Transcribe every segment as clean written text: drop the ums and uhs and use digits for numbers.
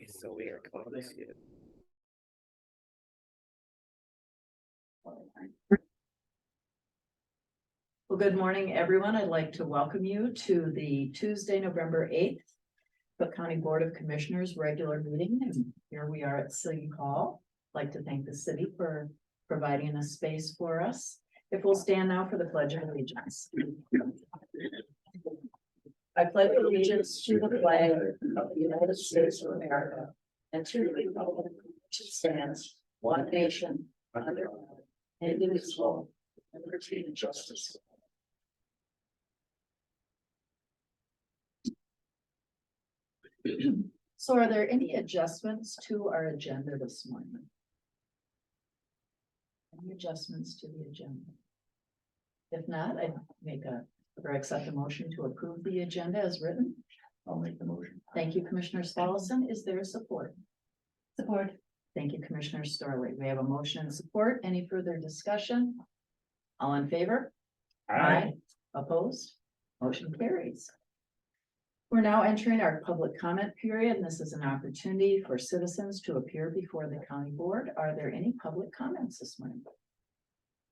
So we are going to. Well, good morning, everyone. I'd like to welcome you to the Tuesday, November 8th, Cook County Board of Commissioners regular meeting. And here we are at City Hall. I'd like to thank the city for providing a space for us. If we'll stand now for the Pledge of Allegiance. I pledge allegiance to the flag of the United States of America and to the republic which stands one nation under God, indivisible, and liberty and justice. So are there any adjustments to our agenda this morning? Any adjustments to the agenda? If not, I accept a motion to approve the agenda as written. I'll make the motion. Thank you, Commissioner Spallison. Is there support? Support. Thank you, Commissioner Storley. We have a motion and support. Any further discussion? All in favor? Opposed? Motion carries. We're now entering our public comment period, and this is an opportunity for citizens to appear before the county board. Are there any public comments this morning?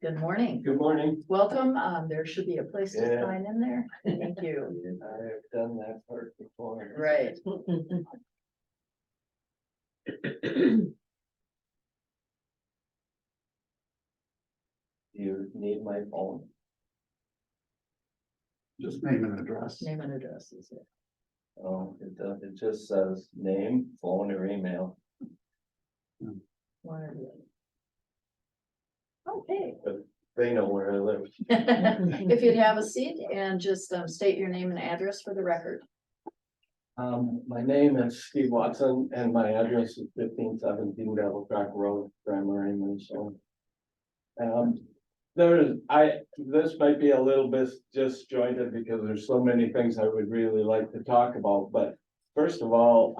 Good morning. Good morning. Welcome. There should be a place to Yeah. sign in there. Thank you. I have done that part before. Right. You need my phone? Just name and address. Name and address is it? Oh, it just says name, phone, or email. One or the other. Okay. They know where I live. If you'd have a seat and just state your name and address for the record. My name is Steve Watson and my address is 1517 Devil Track Road, Grammar, Minnesota. This might be a little bit disjointed because there's so many things I would really like to talk about, but first of all,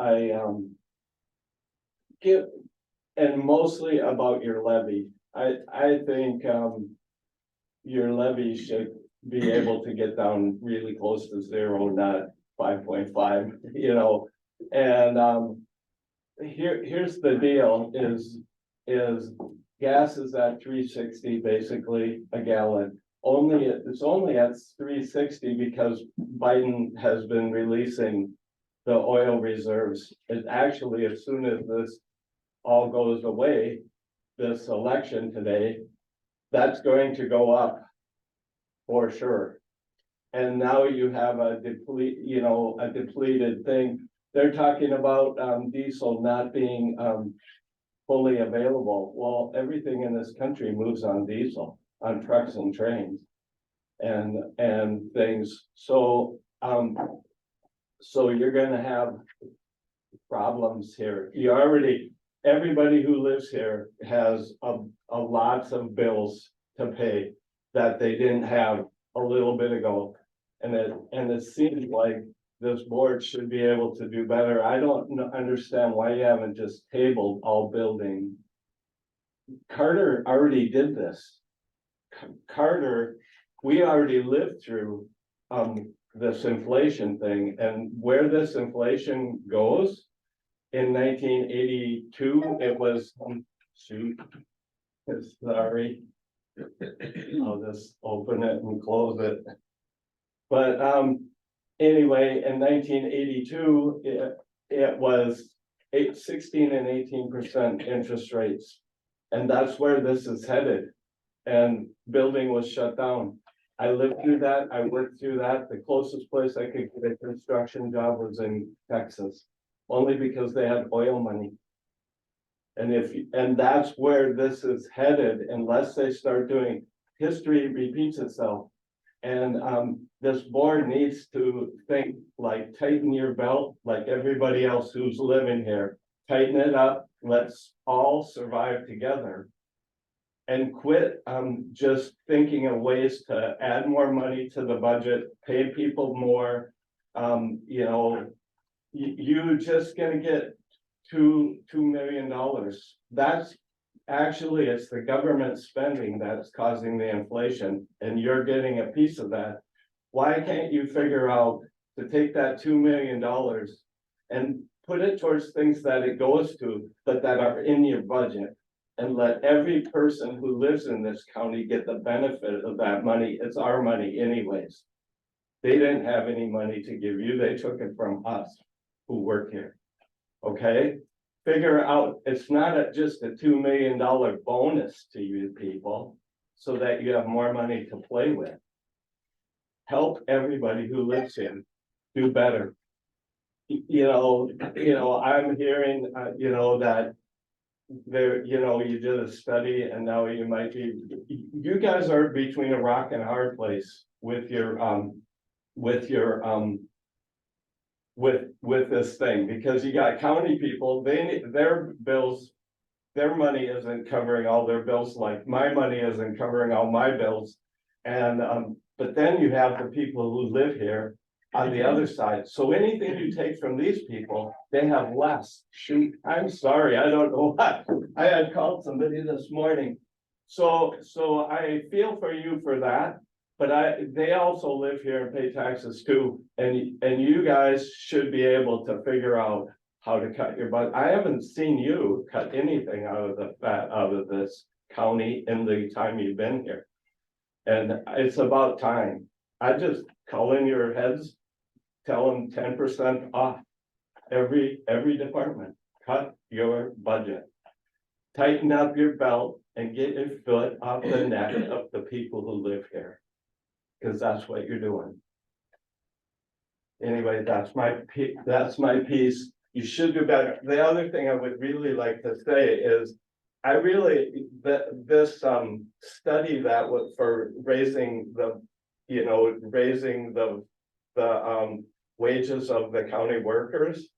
and mostly about your levy. I think, your levy should be able to get down really close to zero, not 5.5, and, here's the deal is gas is at 360 basically a gallon. It's only at 360 because Biden has been releasing the oil reserves. It actually, as soon as this all goes away, this election today, that's going to go up for sure. And now you have a depleted thing. They're talking about diesel not being fully available. Well, everything in this country moves on diesel, on trucks and trains and things. So you're gonna have problems here. Everybody who lives here has a lots of bills to pay that they didn't have a little bit ago. And it seems like this board should be able to do better. I don't understand why you haven't just tabled all building. Carter already did this. Carter, we already lived through this inflation thing, and where this inflation goes in 1982, it was sorry. I'll just open it and close it. But anyway, in 1982, it was 16 and 18% interest rates. And that's where this is headed. And building was shut down. I lived through that. I worked through that. The closest place I could get a construction job was in Texas, only because they had oil money. And that's where this is headed unless they start doing, history repeats itself. And this board needs to think, like, tighten your belt like everybody else who's living here. Tighten it up. Let's all survive together. And quit just thinking of ways to add more money to the budget, pay people more. You're just gonna get $2 million. That's actually, it's the government spending that's causing the inflation, and you're getting a piece of that. Why can't you figure out to take that $2 million put it towards things that it goes to, but that are in your budget. And let every person who lives in this county get the benefit of that money. It's our money anyways. They didn't have any money to give you. They took it from us who work here. Okay? Figure out, it's not just a $2 million bonus to you people so that you have more money to play with. Help everybody who lives here do better. You know, I'm hearing, that there, you did a study and now you might be, you guys are between a rock and a hard place with your with this thing, because you got county people, their bills, their money isn't covering all their bills, like my money isn't covering all my bills. And but then you have the people who live here on the other side. So anything you take from these people, they have less. Shoot, I'm sorry, I don't know what. I had called somebody this morning. So I feel for you for that, but they also live here and pay taxes too. And you guys should be able to figure out how to cut your budget. I haven't seen you cut anything out of this county in the time you've been here. And it's about time. I just call in your heads, tell them 10% off every department. Cut your budget. Tighten up your belt and get your foot off the neck of the people who live here. Because that's what you're doing. Anyway, that's my piece. You should do better. The other thing I would really like to say is, this study that was for raising the wages of the county workers,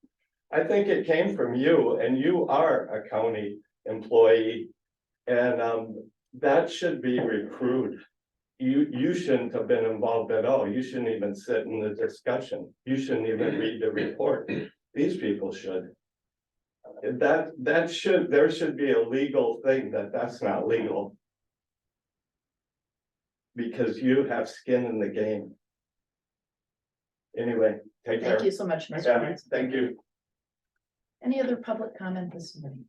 I think it came from you, and you are a county employee, and that should be recruited. You shouldn't have been involved at all. You shouldn't even sit in the discussion. You shouldn't even read the report. These people should. There should be a legal thing that's not legal. Because you have skin in the game. Anyway, take care. Thank you so much, Mr. Yeah, Prince. thank you. Any other public comment this morning?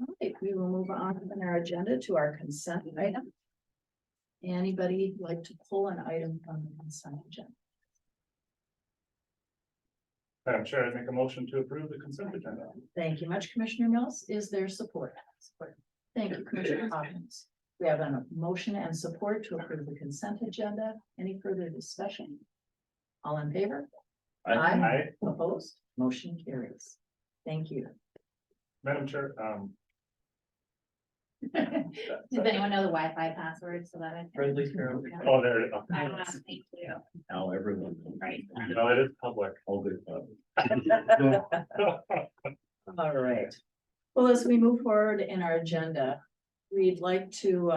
All right, we will move on in our agenda to our consent item. Anybody like to pull an item from the consent agenda? Madam Chair, I make a motion to approve the consent agenda. Thank you much, Commissioner Mills. Is there support? Support. Thank you, Commissioner Hopkins. We have a motion and support to approve the consent agenda. Any further discussion? All in favor? Aye. Opposed? Motion carries. Thank you. Madam Chair, Does anyone know the Wi-Fi password so that I can? Friendly Carol. oh, there it is. I don't know, thank you. Now everyone. Right. No, it is public. All good. All right. Well, as we move forward in our agenda, we'd like to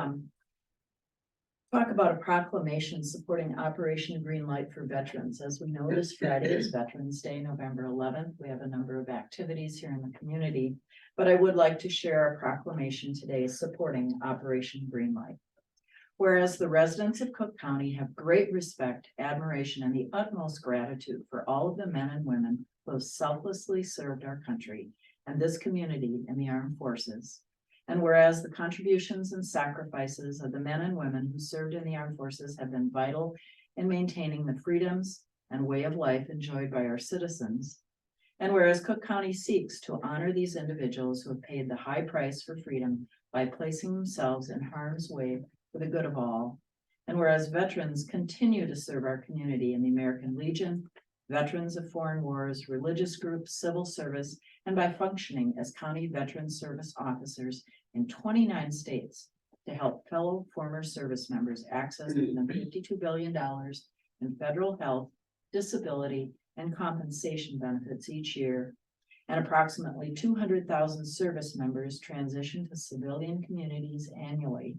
talk about a proclamation supporting Operation Greenlight for veterans. As we know, this Friday is Veterans Day, November 11th. We have a number of activities here in the community, but I would like to share a proclamation today supporting Operation Greenlight. Whereas the residents of Cook County have great respect, admiration, and the utmost gratitude for all of the men and women who have selflessly served our country and this community in the armed forces. And whereas the contributions and sacrifices of the men and women who served in the armed forces have been vital in maintaining the freedoms and way of life enjoyed by our citizens. And whereas Cook County seeks to honor these individuals who have paid the high price for freedom by placing themselves in harm's way for the good of all. And whereas veterans continue to serve our community in the American Legion, veterans of foreign wars, religious groups, civil service, and by functioning as county veteran service officers in 29 states to help fellow former service members access more than $52 billion in federal health, disability, and compensation benefits each year, and approximately 200,000 service members transition to civilian communities annually.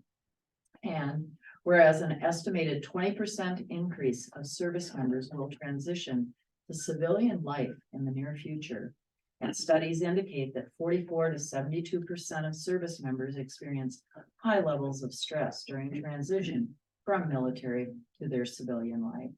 And whereas an estimated 20% increase of service members will transition to civilian life in the near future, and studies indicate that 44 to 72% of service members experience high levels of stress during transition from military to their civilian life.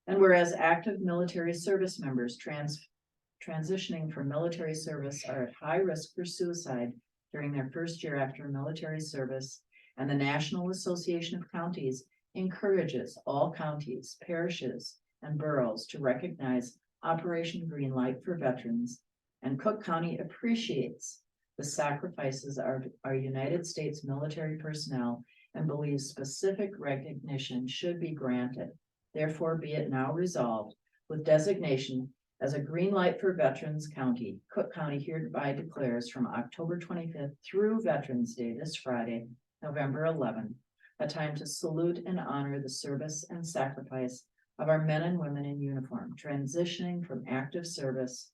And whereas active military service members transitioning from military service are at high risk for suicide during their first year after military service, and the National Association of Counties encourages all counties, parishes, and boroughs to recognize Operation Greenlight for veterans, and Cook County appreciates the sacrifices of our United States military personnel and believes specific recognition should be granted. Therefore, be it now resolved with designation as a green light for Veterans County, Cook County hereby declares from October 25th through Veterans Day this Friday, November 11th, a time to salute and honor the service and sacrifice of our men and women in uniform transitioning from active service.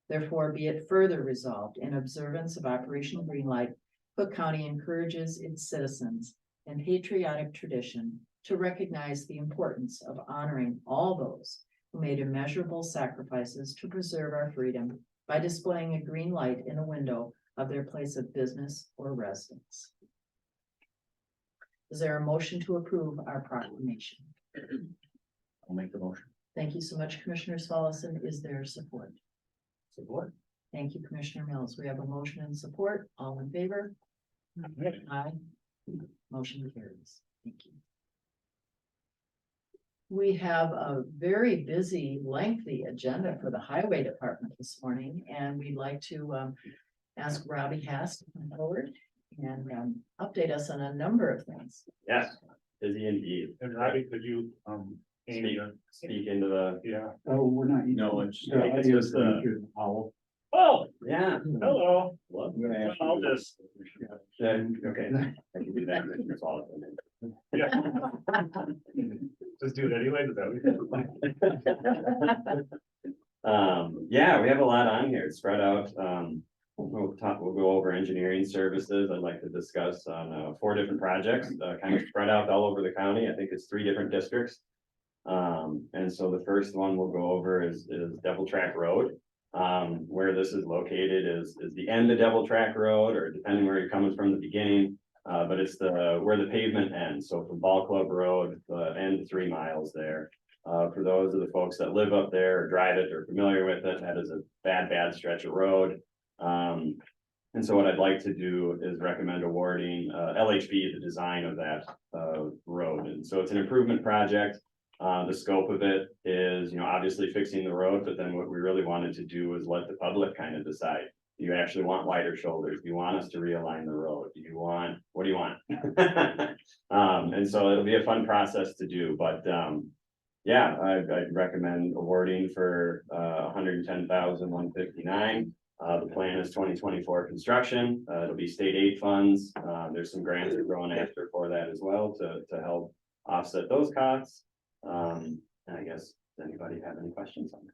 Therefore, be it further resolved in observance of Operation Greenlight, Cook County encourages its citizens in patriotic tradition to recognize the importance of honoring all those who made immeasurable sacrifices to preserve our freedom by displaying a green light in a window of their place of business or residence. Is there a motion to approve our proclamation? I'll make the motion. Thank you so much, Commissioner Solison. Is there support? Support. Thank you, Commissioner Mills. We have a motion and support. All in favor? Aye. Motion carries. Thank you. We have a very busy, lengthy agenda for the Highway Department this morning, and we'd like to ask Robbie Hass to come forward and update us on a number of things. Yes, busy indeed. And Robbie, could you, Speak into the, yeah. Oh, we're not. No, it's- Yeah, it's audio just, going through the owl. Oh, yeah. hello. Well, I'm gonna ask I'll you- just, then, okay, I can do that. Commissioner Solomon. yeah. Just do it anyway, is that Yeah, we have a lot on here, it's spread out. We'll go over engineering services. I'd like to discuss on 4 different projects, kind of spread out all over the county. I think it's 3 different districts. And so the first one we'll go over is Devil Track Road. Where this is located is the end of Devil Track Road, or depending where you're coming from the beginning. But it's where the pavement ends. So from Ball Club Road, end 3 miles there. For those of the folks that live up there or drive it or familiar with it, that is a bad stretch of road. And so what I'd like to do is recommend awarding LHB the design of that road. And so it's an improvement project. The scope of it is, obviously fixing the road, but then what we really wanted to do is let the public kind of decide. Do you actually want wider shoulders? Do you want us to realign the road? What do you want? And so it'll be a fun process to do, but yeah, I'd recommend awarding for $110,159. The plan is 2024 construction. It'll be state aid funds. There's some grants we're going after for that as well to help offset those costs. And I guess, does anybody have any questions on that?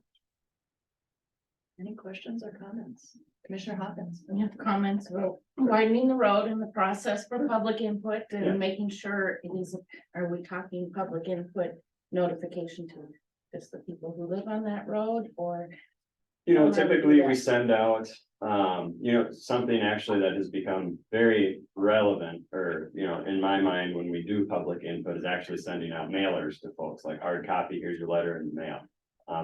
Any questions or comments? Commissioner Hopkins? We have comments about widening the road and the process for public input Yeah. and making sure it is, are we talking public input notification to just the people who live on that road, or? Typically we send out, something actually that has become very relevant, or, in my mind, when we do public input, is actually sending out mailers to folks, like hard copy, here's your letter in the mail.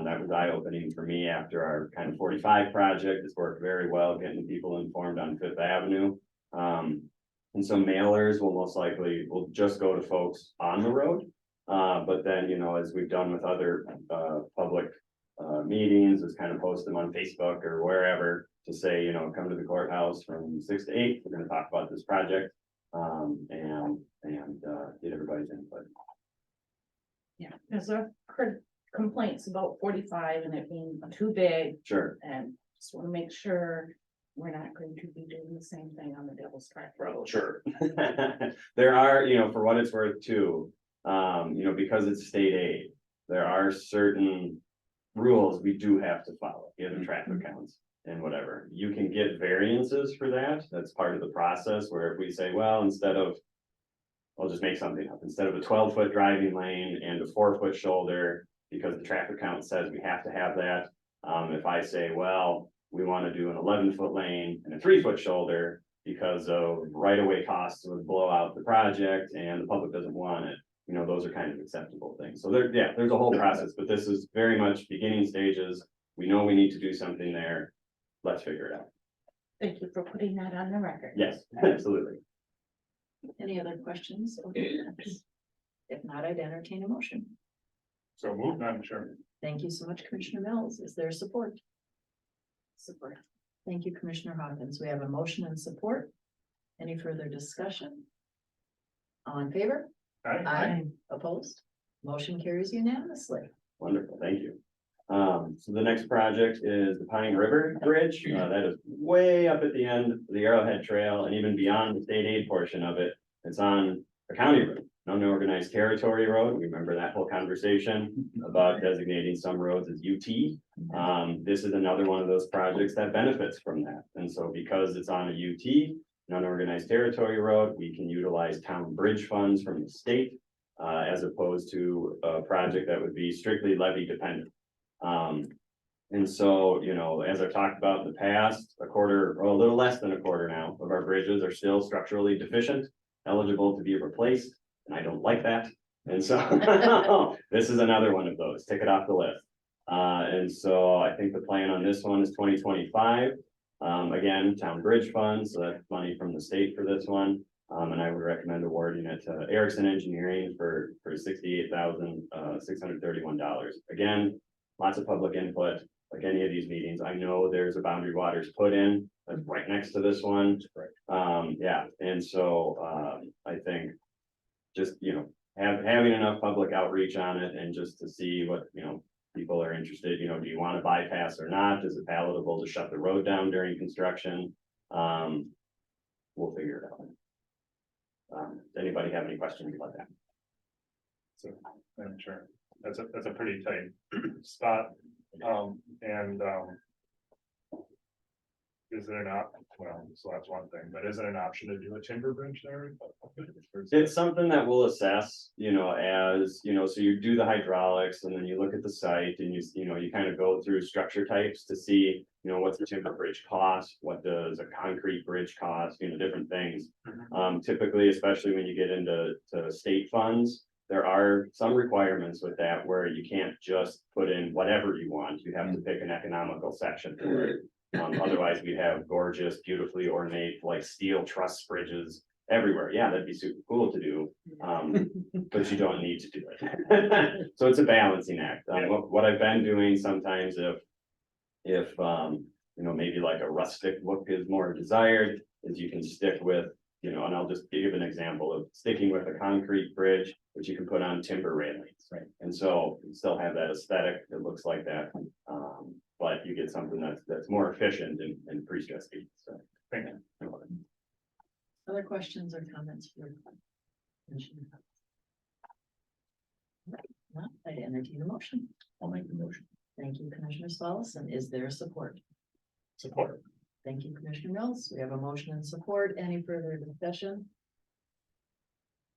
That was eye-opening for me after our kind of 45 project. It's worked very well, getting people informed on 5th Avenue. And so mailers will just go to folks on the road. But then, as we've done with other public meetings, is kind of post them on Facebook or wherever to say, come to the courthouse from 6 to 8. We're gonna talk about this project, and get everybody's input. Yeah, there's complaints about 45 and it being too big, Sure. and just want to make sure we're not going to be doing the same thing on the Devil's Track Road. Sure. There are, for what it's worth too, because it's state aid, there are certain rules we do have to follow, given traffic counts and whatever. You can get variances for that. That's part of the process, where if we say, well, I'll just make something up, instead of a 12-foot driving lane and a 4-foot shoulder, because the traffic count says we have to have that. If I say, well, we want to do an 11-foot lane and a 3-foot shoulder because of right-of-way costs would blow out the project and the public doesn't want it. those are kind of acceptable things. So there's a whole process, but this is very much beginning stages. We know we need to do something there. Let's figure it out. Thank you for putting that on the record. Yes, absolutely. Any other questions? or comments? If not, I'd entertain a motion. So move, Madam Chairman. Thank you so much, Commissioner Mills. Is there support? Support. Thank you, Commissioner Hawkins. We have a motion and support. Any further discussion? All in favor? Aye. Opposed? Motion carries unanimously. Wonderful, thank you. So the next project is the Pine River Bridge. That is way up at the end of the Arrowhead Trail and even beyond the state aid portion of it. It's on a county road, unorganized territory road. We remember that whole conversation about designating some roads as UT. This is another one of those projects that benefits from that. And so because it's on a UT, an unorganized territory road, we can utilize town bridge funds from the state as opposed to a project that would be strictly levy dependent. And so, as I've talked about in the past, a quarter or a little less than a quarter now of our bridges are still structurally deficient, eligible to be replaced, and I don't like that. And so this is another one of those, tick it off the list. And so I think the plan on this one is 2025. Again, town bridge funds, so that's money from the state for this one. And I would recommend awarding it to Iverson Engineering for $68,631. Again, lots of public input, like any of these meetings. I know there's a boundary waters put in, that's right next to this one. Yeah, and so, I think just, having enough public outreach on it and just to see what, people are interested, do you want to bypass or not? Is it palatable to shut the road down during construction? We'll figure it out. Does anybody have any questions about that? So, Madam Chair, that's a pretty tight spot. Is there not, so that's one thing, but is it an option to do a timber bridge there? It's something that we'll assess, as, so you do the hydraulics and then you look at the site and you kind of go through structure types to see, what's the timber bridge cost? What does a concrete bridge cost? Different things. Typically, especially when you get into state funds, there are some requirements with that where you can't just put in whatever you want. You have to pick an economical section for it. Otherwise, we'd have gorgeous, beautifully ornate, like steel truss bridges everywhere. Yeah, that'd be super cool to do. But you don't need to do it. So it's a balancing act. What I've been doing sometimes if maybe like a rustic look is more desired, is you can stick with, and I'll just give an example of sticking with a concrete bridge, which you can put on timber railings. Right. And so you still have that aesthetic that looks like that. But you get something that's more efficient and pre-stressed. So. Thank you. Other questions or comments for Commissioner? Well, I'd entertain a motion. I'll make the motion. Thank you, Commissioner Salas, and is there support? Support. Thank you, Commissioner Mills. We have a motion and support. Any further discussion?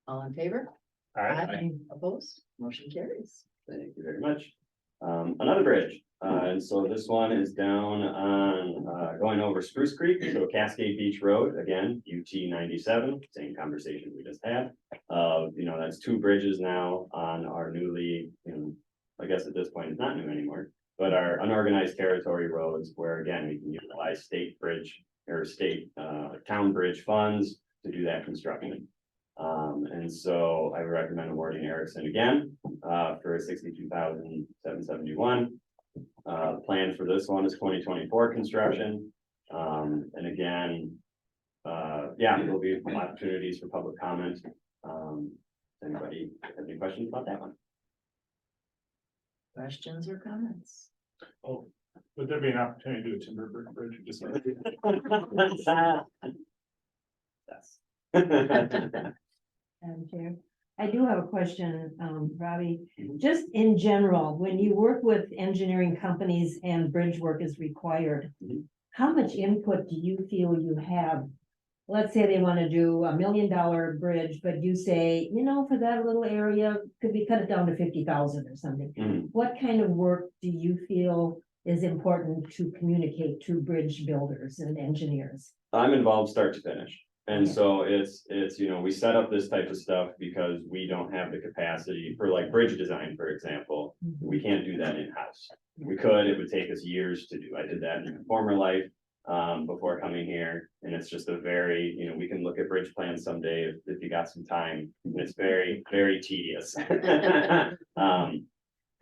All in favor? Aye. Opposed? Motion carries. Thank you very much. Another bridge, and so this one is down on, going over Spruce Creek, so Cascade Beach Road, again, UT 97, same conversation we just had. That's two bridges now on our newly, I guess at this point it's not new anymore, but our unorganized territory roads where again, we can utilize state bridge or state, town bridge funds to do that construction. And so I would recommend awarding Iverson again, for $62,771. The plan for this one is 2024 construction. And again, there'll be opportunities for public comment. Anybody have any questions about that one? Questions or comments? Oh, would there be an opportunity to do a timber bridge? Just Yes. Madam Chair, I do have a question, Robbie. Just in general, when you work with engineering companies and bridge work is required, Mhm. how much input do you feel you have? Let's say they want to do $1 million bridge, but you say, for that little area, could we cut it down to 50,000 or something? Mhm. What kind of work do you feel is important to communicate to bridge builders and engineers? I'm involved start to finish. And Okay. so it's, we set up this type of stuff because we don't have the capacity for like bridge design, for example. We can't do that in-house. We could, it would take us years to do. I did that in a former life, before coming here. And it's just a very, we can look at bridge plans someday if you got some time. And it's very, very tedious.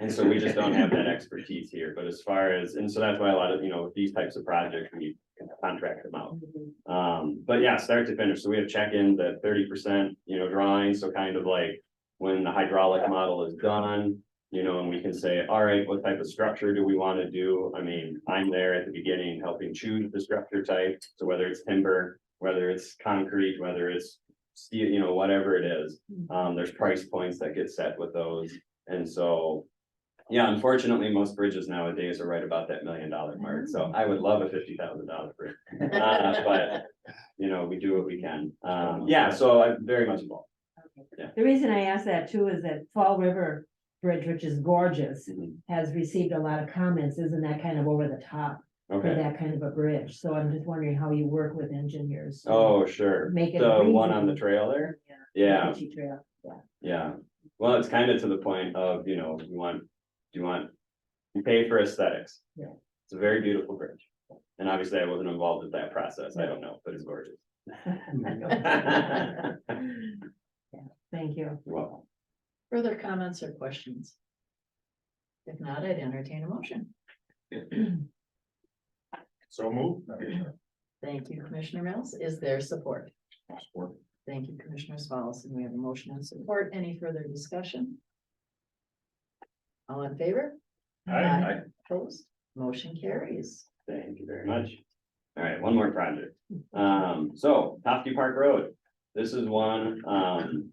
And so we just don't have that expertise here, but as far as, and so that's why a lot of, these types of projects, we can contract them out. But yeah, start to finish, so we have check-ins at 30%, drawing, so kind of like when the hydraulic model is done, and we can say, all right, what type of structure do we want to do? I mean, I'm there at the beginning helping choose the structure type, so whether it's timber, whether it's concrete, whether it's steel, whatever it is, there's price points that get set with those, and so. Yeah, unfortunately, most bridges nowadays are right about that $1 million mark, so I would love a $50,000 bridge. But, we do what we can. Yeah, so I'm very much involved. The reason I ask that too is that Fall River Bridge, which is gorgeous, Mhm. has received a lot of comments. Isn't that kind of over the top for Okay, that kind of a bridge? So I'm just wondering how you work with engineers. to oh, sure, Make it. the one on the reasonable. trail there, Yeah. yeah, Ritchie Trail, yeah. yeah. Well, it's kind of to the point of, you pay for aesthetics. Yeah. It's a very beautiful bridge, and obviously I wasn't involved with that process, I don't know, but it's gorgeous. Yeah, thank you. You're welcome. Further comments or questions? If not, I'd entertain a motion. So move. Thank you, Commissioner Mills. Is there support? Support. Thank you, Commissioner Wallace, and we have a motion and support. Any further discussion? All in favor? Aye. Opposed? Motion carries. Thank you very much. All right, one more project. So Tofte Park Road. This is one,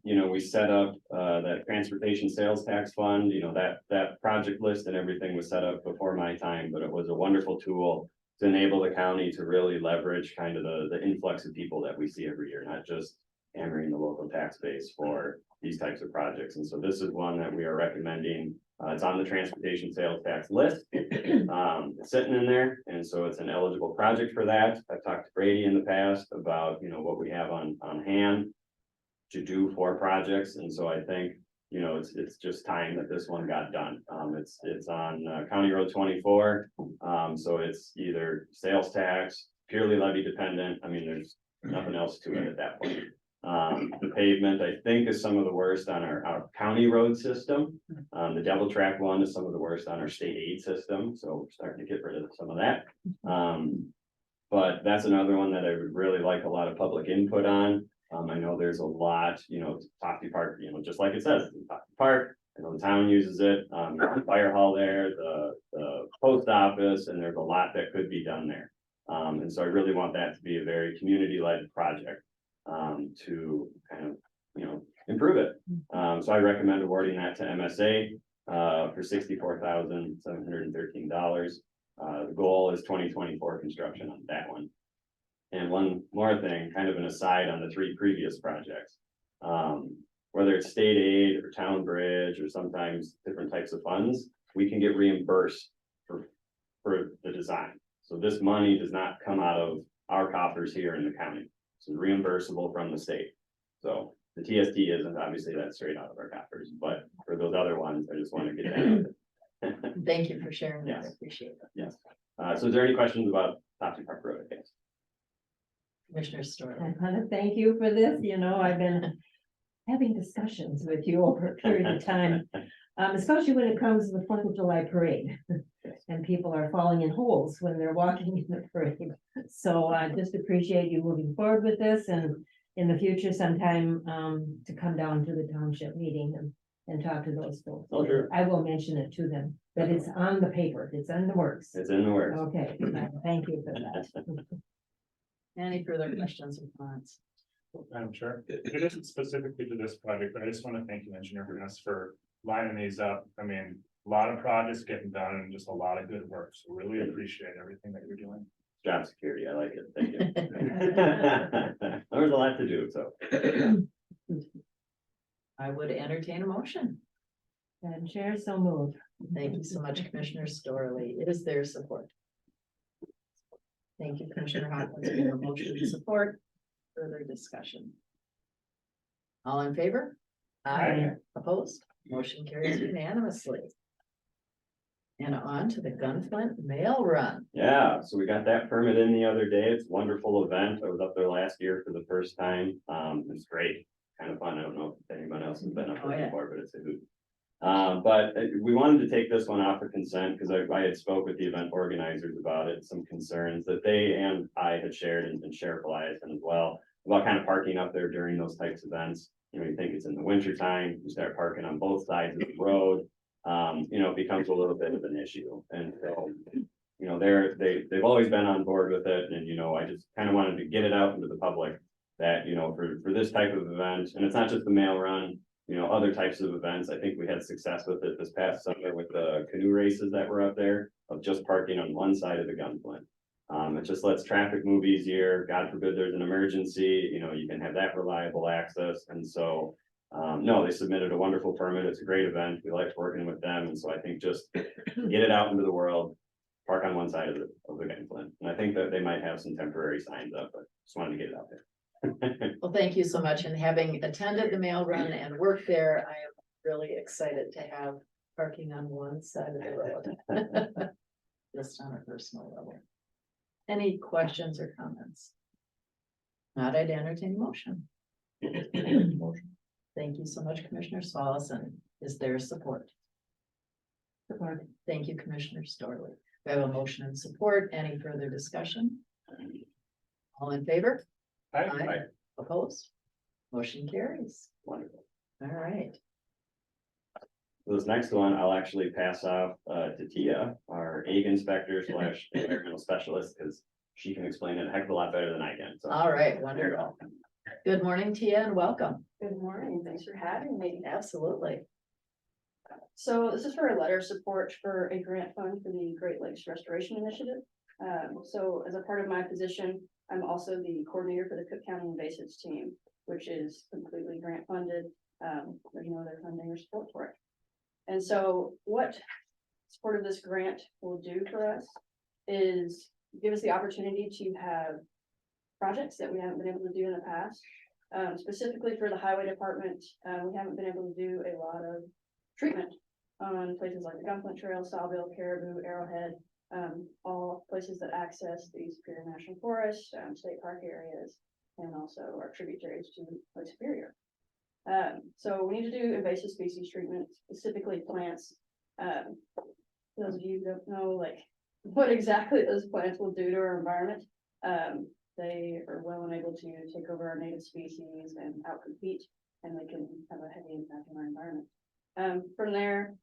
we set up, that transportation sales tax fund, that project list and everything was set up before my time, but it was a wonderful tool to enable the county to really leverage kind of the influx of people that we see every year, not just hammering the local tax base for these types of projects. And so this is one that we are recommending. It's on the transportation sales tax list. It's sitting in there, and so it's an eligible project for that. I've talked to Brady in the past about, what we have on hand to do for projects, and so I think, it's just time that this one got done. It's on County Road 24, so it's either sales tax, purely levy dependent. I mean, there's nothing else to it at that point. The pavement, I think, is some of the worst on our county road system. The double track one is some of the worst on our state aid system, so we're starting to get rid of some of that. But that's another one that I would really like a lot of public input on. I know there's a lot, Tofte Park, just like it says, Tofte Park, I know the town uses it, the fire hall there, the post office, and there's a lot that could be done there. And so I really want that to be a very community-led project. To kind of, improve it. So I recommend awarding that to MSA, for $64,713. The goal is 2024 construction on that one. And one more thing, kind of an aside on the 3 previous projects. Whether it's state aid or town bridge or sometimes different types of funds, we can get reimbursed for the design. So this money does not come out of our coffers here in the county. It's reimbursable from the state. So the TST isn't, obviously that's straight out of our coffers, but for those other ones, I just want to get that out. Thank you for sharing that. I Yes. appreciate it. Yes. So is there any questions about Tofte Park Road? I guess? Commissioner Story. I want to thank you for this. I've been having discussions with you over a period of time. Especially when it comes to the 4th of July parade. And people are falling in holes when they're walking in the parade. So I just appreciate you moving forward with this and in the future sometime to come down to the township meeting and talk to those folks. Oh, sure. I will mention it to them, but it's on the paper, it's in the works. It's in the works. Okay, thank you for that. Any further questions or comments? I'm sure it isn't specifically to this project, but I just want to thank you, Engineer Vanessa, for lining these up. I mean, a lot of projects getting done and just a lot of good work. So really appreciate everything that you're doing. Job security, I like it. Thank you. There's a lot to do, so. I would entertain a motion. Madam Chair, so moved. Thank you so much, Commissioner Storley. Is there support? Thank you, Commissioner Hopkins. We have a motion to support. further discussion? All in favor? Aye. Opposed? Motion carries unanimously. And on to the Gunflint Mail Run. Yeah, so we got that permit in the other day. It's a wonderful event. I was up there last year for the first time. It's great, kind of fun. I don't know if anyone else has been up Oh, there yeah. before, but it's a hoot. But we wanted to take this one off for consent because I had spoke with the event organizers about it, some concerns that they and I had shared and Sheriff Eliason as well, about kind of parking up there during those types of events. You know, you think it's in the winter time, you start parking on both sides of the road. You know, it becomes a little bit of an issue. And so, you know, they've always been on board with it. And, you know, I just kind of wanted to get it out into the public that, you know, for this type of event, and it's not just the mail run, you know, other types of events. I think we had success with it this past summer with the canoe races that were up there of just parking on one side of the Gunflint. It just lets traffic move easier. God forbid there's an emergency, you know, you can have that reliable access. And so, no, they submitted a wonderful permit. It's a great event. We liked working with them. And so I think just get it out into the world, park on one side of the Gunflint. And I think that they might have some temporary signs up, but just wanted to get it out there. Well, thank you so much. And having attended the mail run and worked there, I am really excited to have parking on one side of the road. Just on a personal level. Any questions or comments? Not, I'd entertain a motion. Motion. Thank you so much, Commissioner Salas, and is there support? Support. Thank you, Commissioner Storley. We have a motion and support. Any further discussion? All in favor? Aye. Opposed? Motion carries. Wonderful. All right. This next one, I'll actually pass off to Tia, our egg inspector / environmental specialist, because she can explain it a heck of a lot better than I can. So. All right, wonderful. Good morning, Tia, and welcome. Good morning, thanks for having me. Absolutely. So this is for a letter of support for a grant fund for the Great Lakes Restoration Initiative. So as a part of my position, I'm also the coordinator for the Cook County Invasives team, which is completely grant funded. There's no other funding or support for it. And so what support of this grant will do for us is give us the opportunity to have projects that we haven't been able to do in the past. Specifically for the highway department, we haven't been able to do a lot of treatment on places like the Gunflint Trail, Sawbill, Caribou, Arrowhead, all places that access the Superior National Forest, state park areas, and also our tributaries to Lake Superior. So we need to do invasive species treatment, specifically plants. Those of you who don't know, like, what exactly those plants will do to our environment. They are well and able to take over our native species and outcompete, and they can have a heavy impact on our environment. From there,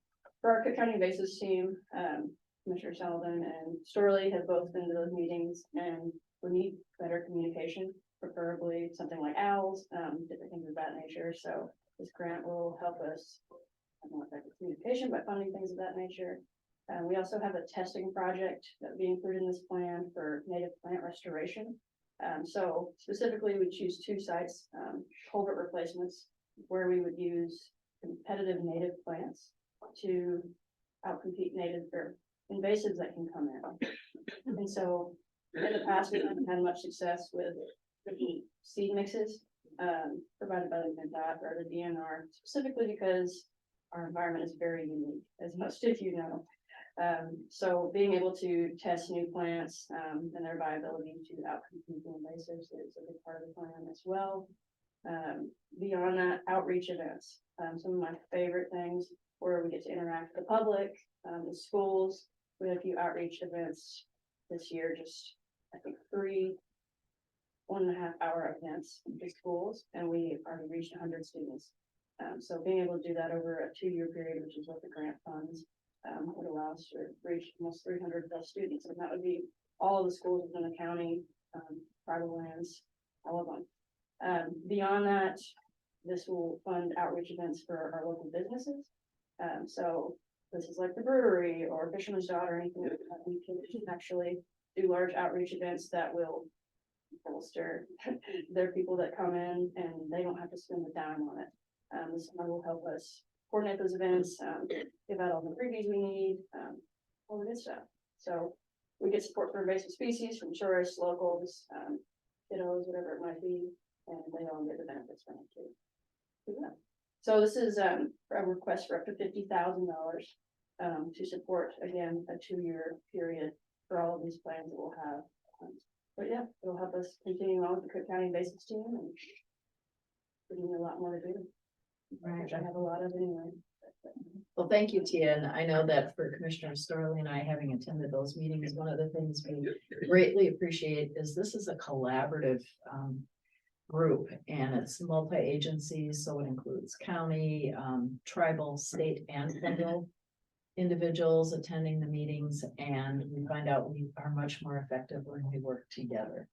for our Cook County Invasives team, Commissioner Sullivan and Storley have both been to those meetings, and we need better communication, preferably something like owls, different things of that nature. So this grant will help us have more effective communication by funding things of that nature. We also have a testing project that will be included in this plan for native plant restoration. So specifically, we choose 2 sites, culvert replacements, where we would use competitive native plants to outcompete native or invasives that can come in. And so in the past, we haven't had much success with the seed mixes provided by the NDOT or the DNR, specifically because our environment is very unique, as most of you know. So being able to test new plants and their viability to outcompete the invasives is a big part of the plan as well. Beyond that, outreach events. Some of my favorite things where we get to interact with the public, the schools. We had a few outreach events this year, just I think 3 1.5-hour events in schools, and we already reached 100 students. So being able to do that over a 2-year period, which is what the grant funds, would allow us to reach almost 300 plus students, and that would be all of the schools within the county, tribal lands, all of them. Beyond that, this will fund outreach events for our local businesses. So this is like the brewery or Fisherman's Daughter, anything that we can actually do large outreach events that will bolster their people that come in, and they don't have to spend a dime on it. This will help us coordinate those events, give out all the freebies we need, all the good stuff. So we get support for invasive species from tourists, locals, kiddos, whatever it might be. and they all get the benefits from it too. Yeah. So this is a request for up to $50,000 to support, again, a 2-year period for all of these plans that we'll have. But yeah, it'll help us continue on with the Cook County Invasives team and give me a lot more to do, which I have a lot of anyway. Well, thank you, Tia, and I know that for Commissioner Storley and I, having attended those meetings, one of the things we greatly appreciate is this is a collaborative group, and it's multi-agency, so it includes county, tribal, state, and federal individuals attending the meetings, and we find out we are much more effective when we work together.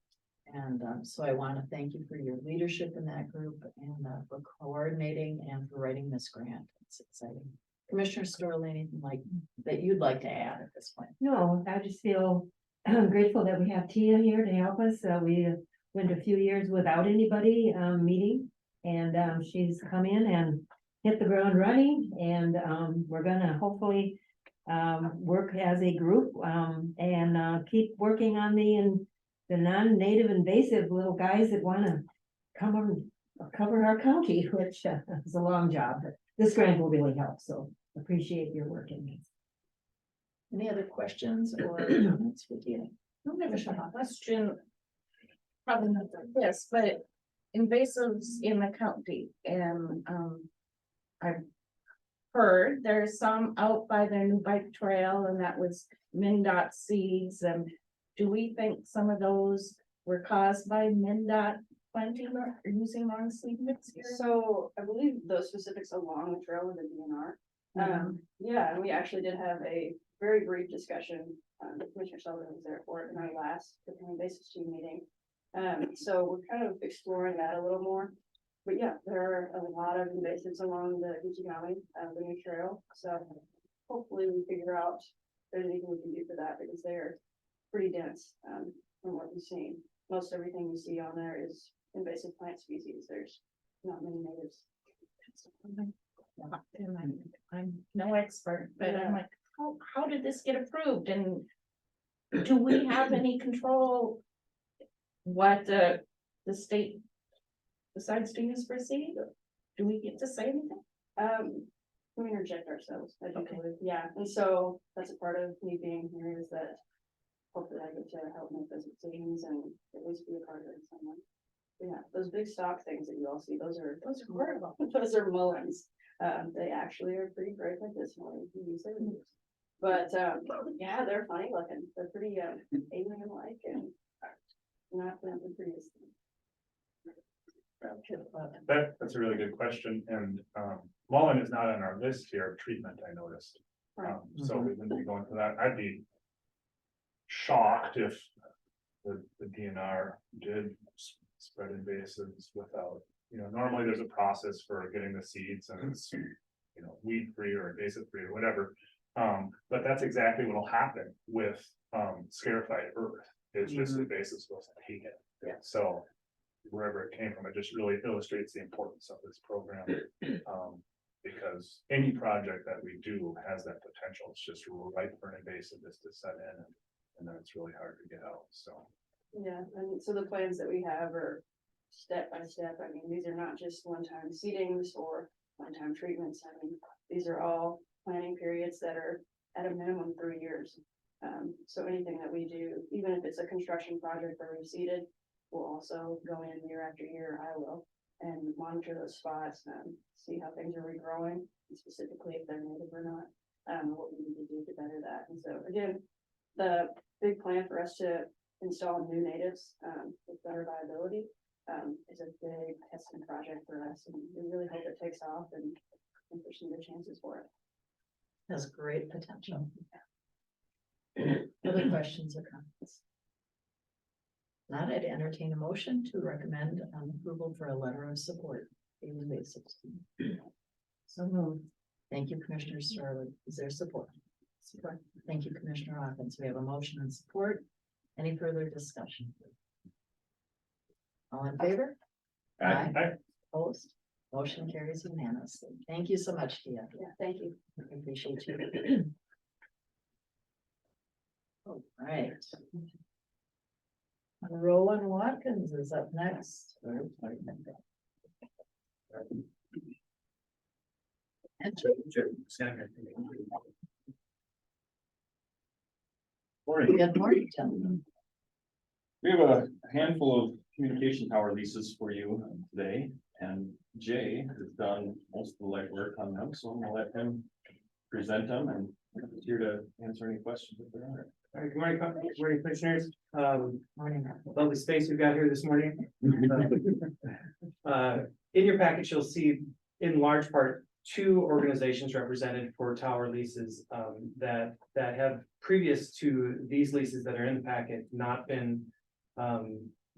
And so I want to thank you for your leadership in that group and for coordinating and for writing this grant. It's exciting. Commissioner Storley, anything like that you'd like to add at this point? No, I just feel grateful that we have Tia here to help us. We went a few years without anybody meeting, and she's come in and hit the ground running, and we're gonna hopefully work as a group and keep working on the non-native invasive little guys that wanna cover our county, which is a long job, but this grant will really help, so appreciate your work in this. Any other questions or comments with you? I have a question. Probably not this, but invasives in the county, and I've heard there's some out by the new bike trail, and that was MnDOT seeds, and do we think some of those were caused by MnDOT planting or using wrong seed mix here? So I believe those specifics along the trail with the DNR. Yeah, and we actually did have a very brief discussion. Commissioner Sullivan was there for it in our last Invasive team meeting. So we're kind of exploring that a little more. But yeah, there are a lot of invasives along the Uchigami, the new trail. So hopefully we figure out if there's anything we can do for that, because they're pretty dense from what we've seen. Most everything you see on there is invasive plant species. There's not many natives. I'm no expert, but I'm like, how did this get approved, and do we have any control what the state decides to use for seed? Do we get to say anything? We interject ourselves, I do believe, yeah, and so that's a part of me being here, is that hopefully I get to help make those decisions and at least be a part of it someone. Yeah, those big stock things that you all see, those are horrible. Those are mullins. They actually are pretty great medicinal. You use them. But yeah, they're funny looking. They're pretty alien-like and not the prettiest thing. That's a really good question, and mullein is not on our list here of treatment, I noticed. So we wouldn't be going for that. I'd be shocked if the DNR did spread invasives without, normally there's a process for getting the seeds, and it's, weed free or invasive free or whatever. But that's exactly what will happen with scarified earth. It's just invasive supposed to take it. Yeah. So wherever it came from, it just really illustrates the importance of this program. Because any project that we do has that potential. It's just right for an invasive just to set in, and then it's really hard to get out, so. Yeah, and so the plans that we have are step by step. I mean, these are not just one-time seedings or one-time treatments. I mean, these are all planning periods that are at a minimum 3 years. So anything that we do, even if it's a construction project where we've seeded, we'll also go in year after year, I will, and monitor those spots and see how things are regrowing, and specifically if they're native or not, what we need to do to better that. And so again, the big plan for us to install new natives with better viability is a big testing project for us, and we really hope it takes off and there's some good chances for it. Has great potential. Other questions or comments? Not, I'd entertain a motion to recommend approval for a letter of support. So moved. Thank you, Commissioner Starley. Is there support? Support. Thank you, Commissioner Hawkins. We have a motion and support. Any further discussion? All in favor? Aye. Opposed? Motion carries unanimously. Thank you so much, Tia. Yeah, thank you. I appreciate you. All right. Roland Watkins is up next. Good morning, gentlemen. We have a handful of communication tower leases for you today, and Jay has done most of the legwork on them, so I'm gonna let him present them and he's here to answer any questions if there are. All right, good morning, commissioners. Morning. Lovely space we've got here this morning. In your package, you'll see in large part, two organizations represented for tower leases, that have previous to these leases that are in the packet, not been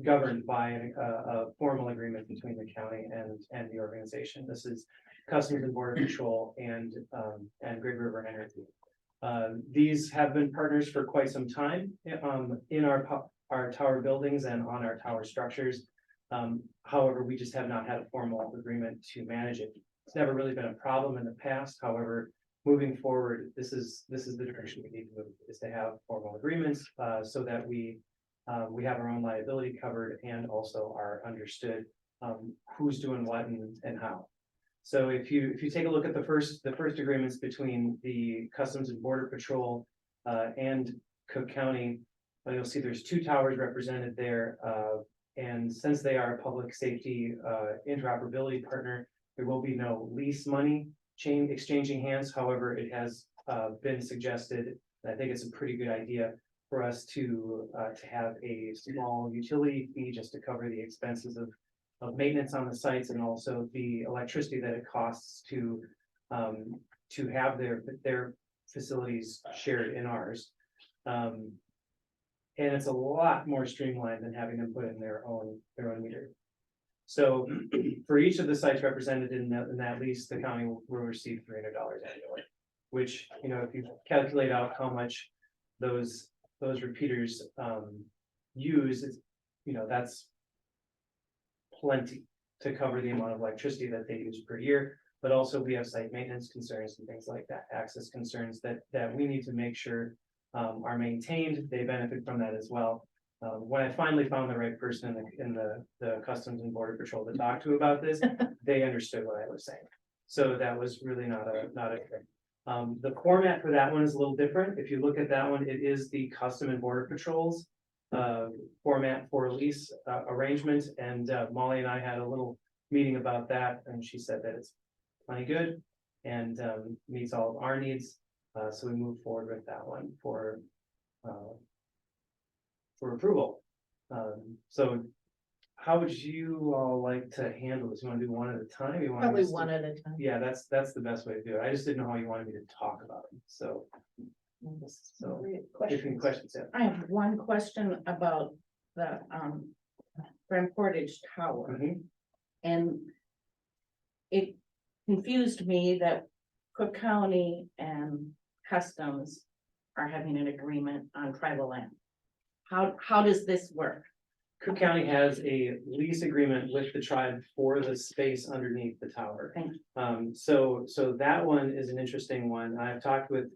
governed by a formal agreement between the county and the organization. This is Customs and Border Patrol and Great River Energy. These have been partners for quite some time, in our tower buildings and on our tower structures. However, we just have not had a formal agreement to manage it. It's never really been a problem in the past. However, moving forward, this is the direction we need to move, is to have formal agreements, so that we have our own liability covered and also are understood, who's doing what and how. So if you take a look at the first agreements between the Customs and Border Patrol and Cook County, you'll see there's two towers represented there. And since they are a public safety interoperability partner, there will be no lease money exchanging hands. However, it has been suggested, and I think it's a pretty good idea for us to have a small utility fee just to cover the expenses of maintenance on the sites and also the electricity that it costs to have their facilities shared in ours. And it's a lot more streamlined than having them put in their own meter. So for each of the sites represented in that lease, the county will receive $300 annually, which, you know, if you calculate out how much those repeaters use, it's, you know, that's plenty to cover the amount of electricity that they use per year. But also we have site maintenance concerns and things like that, access concerns that we need to make sure are maintained. They benefit from that as well. When I finally found the right person in the Customs and Border Patrol to talk to about this, they understood what I was saying. So that was really not a thing. The format for that one is a little different. If you look at that one, it is the Custom and Border Patrol's format for lease arrangement. And Molly and I had a little meeting about that, and she said that it's plenty good and meets all of our needs. So we moved forward with that one for approval. So how would you all like to handle this? You want to do one at a time? You want Probably one at a time. Yeah, that's the best way to do it. I just didn't know how you wanted me to talk about it. So if any questions, yeah. I have one question about the Grand Portage Tower. Mhm. And it confused me that Cook County and Customs are having an agreement on tribal land. How does this work? Cook County has a lease agreement with the tribe for the space underneath the tower. Thank So that one is an interesting one. I've talked with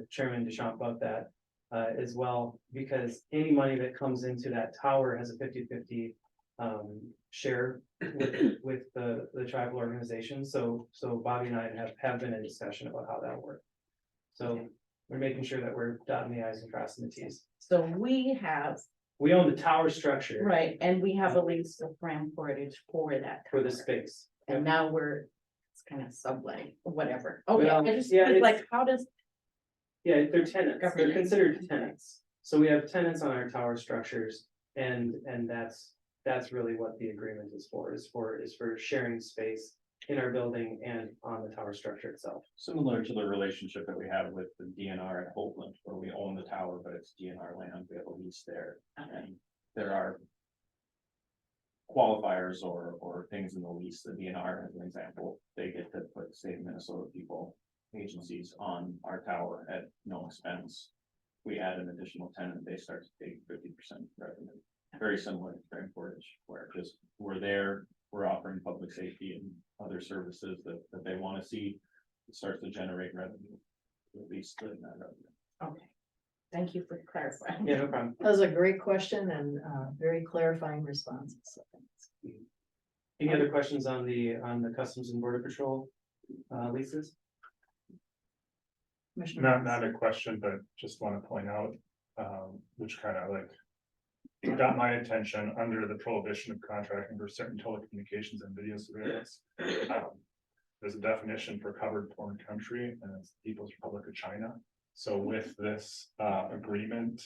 Chairman Deschamps about that as well, because any money that comes into that tower has a 50-50 share with the tribal organization. So Bobby and I have been in discussion about how that works. So we're making sure that we're dotting the i's and crossing the t's. So we own the tower structure. right, and we have a lease with Grand Portage for that. For the tower. space. And now it's kind of sublet, whatever. Okay, Well, I just, yeah, it's- like, how does, Yeah, they're tenants. They're Government. considered tenants. So we have tenants on our tower structures, and that's really what the agreement is for sharing space in our building and on the tower structure itself. Similar to the relationship that we have with the DNR at Hopeland, where we own the tower, but it's DNR land, we have a lease there. And there are qualifiers or things in the lease, the DNR, as an example, they get to put state of Minnesota people, agencies on our tower at no expense. We add an additional tenant, they start to take 50% revenue. Very similar to Grand Portage, where just we're there, we're offering public safety and other services that they want to see. It starts to generate revenue, at least in that revenue. okay. Thank you for clarifying. Yeah, no problem. That was a great question and very clarifying responses. So thanks. Any other questions on the Customs and Border Patrol leases? Commissioner Not a question, but just want to point out, which kind of like got my attention under the prohibition of contracting for certain telecommunications and video surveillance. There's a definition for covered foreign country, and it's People's Republic of China. So with this agreement,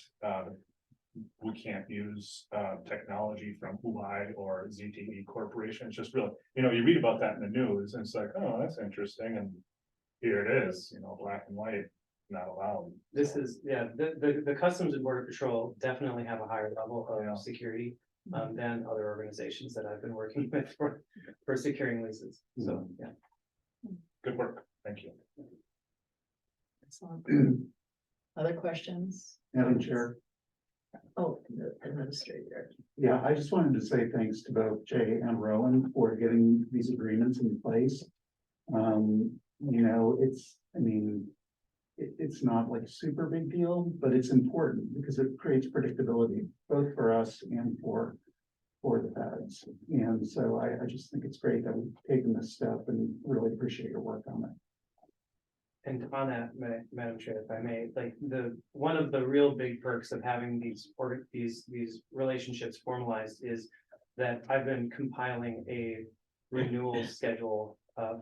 we can't use technology from Huawei or ZTE Corporation. It's just really, you read about that in the news, and it's like, oh, that's interesting, and here it is, black and white, not allowed. This is, yeah, the Customs and Border Patrol definitely have a higher level of security than other organizations that I've been working with for securing leases. So, yeah. Good work, thank you. Excellent. Other questions? Madam Chair, Oh, the administrator. yeah, I just wanted to say thanks to both Jay and Rowan for getting these agreements in place. It's not like a super big deal, but it's important because it creates predictability, both for us and for the feds. And so I just think it's great that we've taken this step and really appreciate your work on it. And on that, Madam Chair, if I may, like one of the real big perks of having these relationships formalized is that I've been compiling a renewal schedule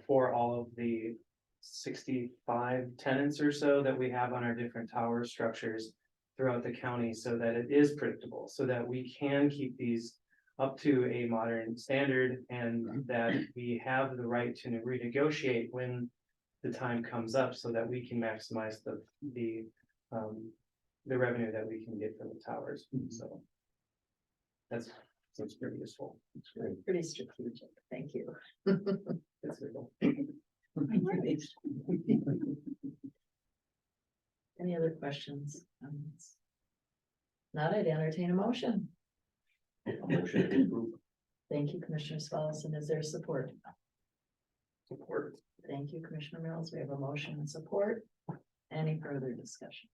for all of the 65 tenants or so that we have on our different tower structures throughout the county, so that it is predictable, so that we can keep these up to a modern standard, and that we have the right to renegotiate when the time comes up, so that we can maximize the revenue that we can get from the towers. So that's pretty useful. It's great. Pretty strategic. Thank you. It's legal. Any other questions? Not, I'd entertain a motion. Motion to approve. Thank you, Commissioner Spallison. Is there support? Support. Thank you, Commissioner Mills. We have a motion and support. Any further discussion?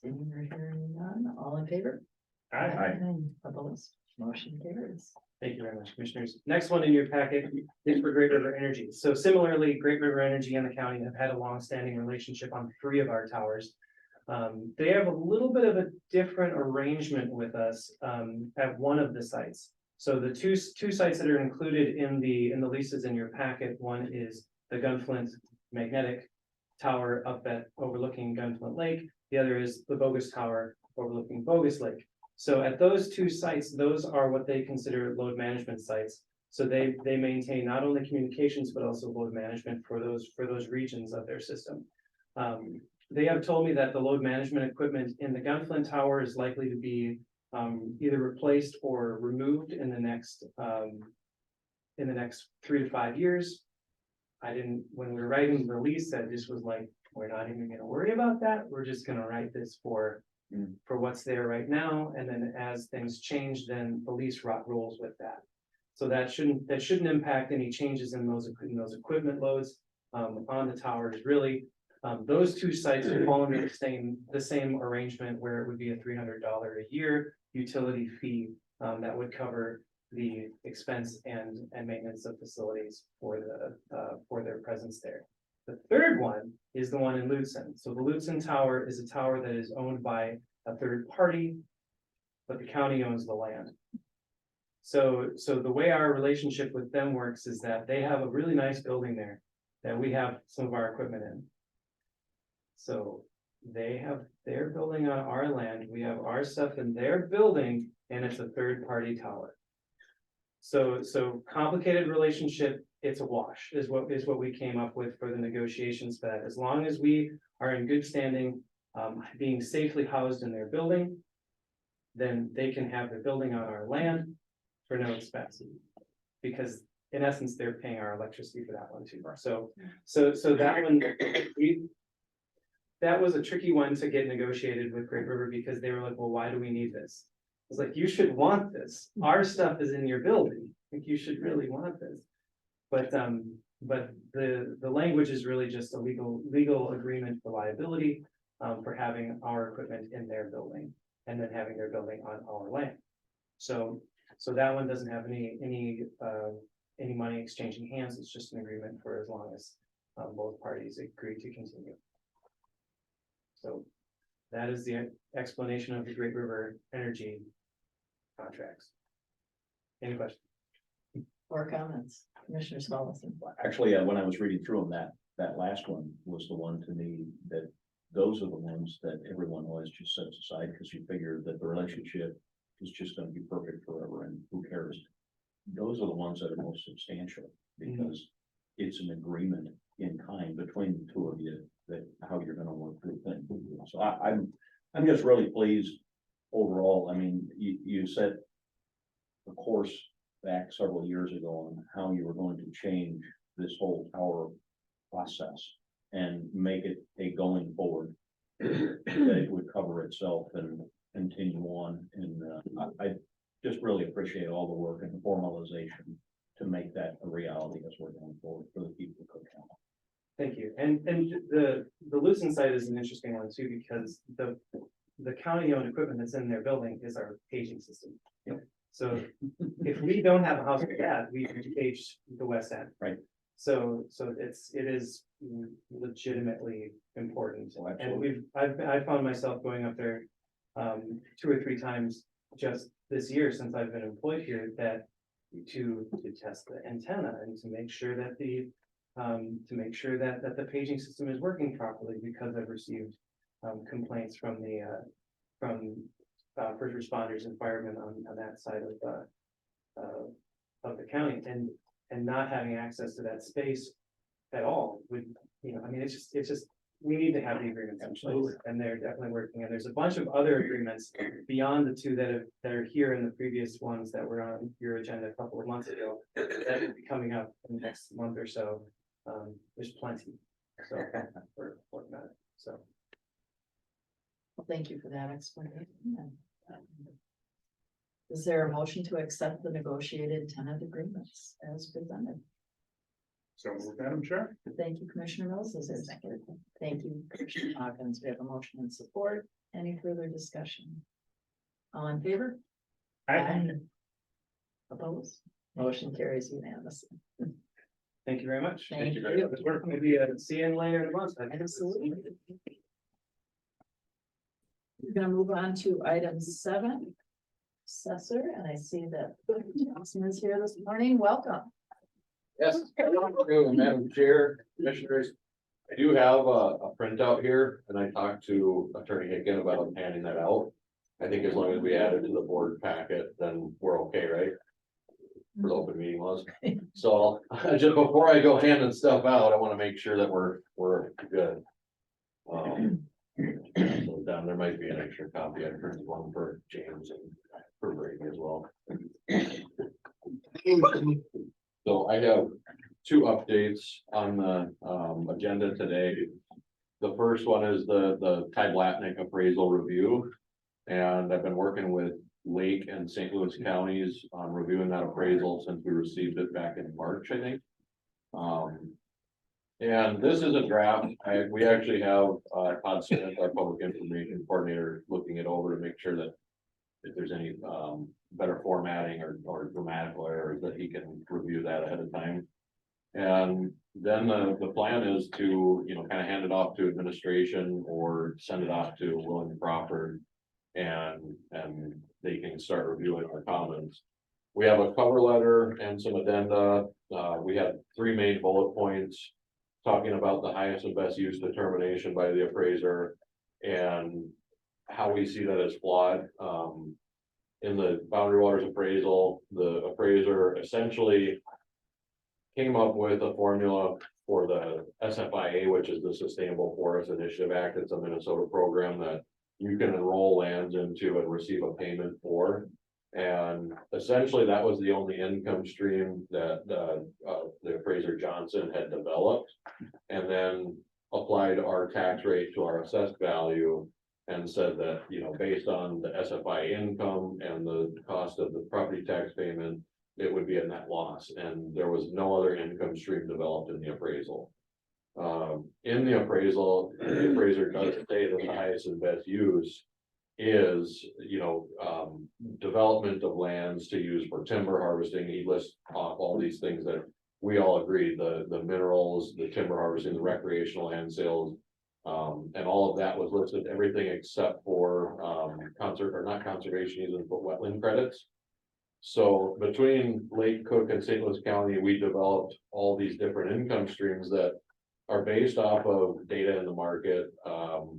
Seeing or hearing none, all in favor? Aye. Opposed? Motion carries. Thank you very much, commissioners. Next one in your packet is for Great River Energy. So similarly, Great River Energy and the county have had a long-standing relationship on 3 of our towers. They have a little bit of a different arrangement with us at one of the sites. So the two sites that are included in the leases in your packet, one is the Gunflint magnetic tower up at overlooking Gunflint Lake. The other is the Bogus Tower overlooking Bogus Lake. So at those 2 sites, those are what they consider load management sites. So they maintain not only communications, but also load management for those regions of their system. They have told me that the load management equipment in the Gunflint Tower is likely to be either replaced or removed in the next 3 to 5 years. When we were writing the lease, I just was like, we're not even gonna worry about that. We're just gonna write this for what's there right now. And then as things change, then the lease rolls with that. So that shouldn't impact any changes in those equipment loads on the towers, really. Those 2 sites would fall under the same arrangement, where it would be a $300 a year utility fee that would cover the expense and maintenance of facilities for their presence there. The third one is the one in Lutzen. So the Lutzen Tower is a tower that is owned by a third party, but the county owns the land. So the way our relationship with them works is that they have a really nice building there that we have some of our equipment in. So they have their building on our land, we have our stuff in their building, and it's a third party tower. So complicated relationship, it's a wash, is what we came up with for the negotiations for that. As long as we are in good standing, being safely housed in their building, then they can have the building on our land for no expense. Because in essence, they're paying our electricity for that one too. So that one, that was a tricky one to get negotiated with Great River, because they were like, well, why do we need this? I was like, you should want this. Our stuff is in your building. I think you should really want this. But the language is really just a legal agreement for liability. for having our equipment in their building and then having their building on our land. So that one doesn't have any money exchanging hands. It's just an agreement for as long as both parties agree to continue. So that is the explanation of the Great River Energy contracts. Any questions? Or comments, Commissioner Spellison? Actually, when I was reading through them, that last one was the one to me that those are the ones that everyone always just sets aside because you figure that the relationship is just gonna be perfect forever and who cares? Those are the ones that are most substantial because it's an agreement in kind between the two of you that how you're gonna work through things. So I'm just really pleased overall. I mean, you set the course back several years ago on how you were going to change this whole tower process and make it a going forward that it would cover itself and continue on. And I just really appreciate all the work and the formalization to make that a reality as we're going forward for the people of Cook County. Thank you. And the Lucent site is an interesting one too, because the county-owned equipment that's in their building is our paging system. So if we don't have a house like that, we page the west end. Right. So it is legitimately important. Oh, And absolutely. I've found myself going up there 2 or 3 times just this year since I've been employed here, that to test the antenna and to make sure that the paging system is working properly, because I've received complaints from first responders and firemen on that side of the county, and not having access to that space at all would, I mean, it's just, we need to have the agreements in place, Absolutely. and they're definitely working, and there's a bunch of other agreements beyond the 2 that are here in the previous ones that were on your agenda a couple of months ago, that will be coming up in the next month or so. There's plenty, so we're working on it, so. Well, thank you for that explanation. Is there a motion to accept the negotiated tenant agreements as presented? So, Madam Chair. Thank you, Commissioner Mills. Is there a second? Thank you, Commissioner Hawkins. We have a motion and support. Any further discussion? All in favor? Opposed? Motion carries unanimously. Thank you very much. Thank you. Good work. Maybe see you later in the month. Absolutely. We're gonna move on to item 7. Assessor, and I see that Jensen is here this morning. Welcome. Yes, Madam Chair, Commissioners, I do have a printout here, and I talked to Attorney Hicken about handing that out. I think as long as we add it to the board packet, then we're okay, right? For the open meeting laws. So just before I go handing stuff out, I want to make sure that we're good. So down there might be an extra copy. I printed one for James and for Brady as well. So I have 2 updates on the agenda today. The first one is the Ty Blatnick appraisal review. And I've been working with Lake and St. Louis counties on reviewing that appraisal since we received it back in March, I think. And this is a draft. We actually have Todd Smith, our public information coordinator, looking it over to make sure that if there's any better formatting or grammatical errors, that he can review that ahead of time. And then the plan is to, kind of hand it off to administration or send it off to William Crawford. And they can start reviewing our comments. We have a cover letter and some addenda. We had 3 main bullet points talking about the highest and best use determination by the appraiser and how we see that as flawed. In the Boundary Waters appraisal, the appraiser essentially came up with a formula for the SFIA, which is the Sustainable Forest Initiative Act. It's a Minnesota program that you can enroll lands into and receive a payment for. And essentially that was the only income stream that the appraiser Johnson had developed, and then applied our tax rate to our assessed value and said that, based on the SFI income and the cost of the property tax payment, it would be a net loss. And there was no other income stream developed in the appraisal. In the appraisal, the appraiser does say that the highest and best use is, development of lands to use for timber harvesting. He lists off all these things that we all agree, the minerals, the timber harvesting, the recreational land sales. And all of that was listed, everything except for, not conservation easements, but wetland credits. So between Lake Cook and St. Louis County, we developed all these different income streams that are based off of data in the market.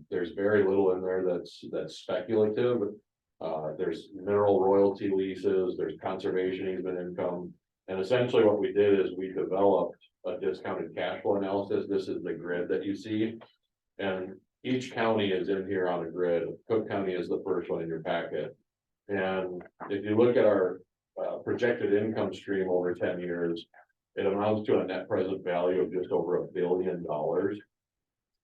There's very little in there that's speculative. There's mineral royalty leases, there's conservation easement income. And essentially what we did is we developed a discounted cash flow analysis. This is the grid that you see. And each county is in here on a grid. Cook County is the first one in your packet. And if you look at our projected income stream over 10 years, it amounts to a net present value of just over $1 billion.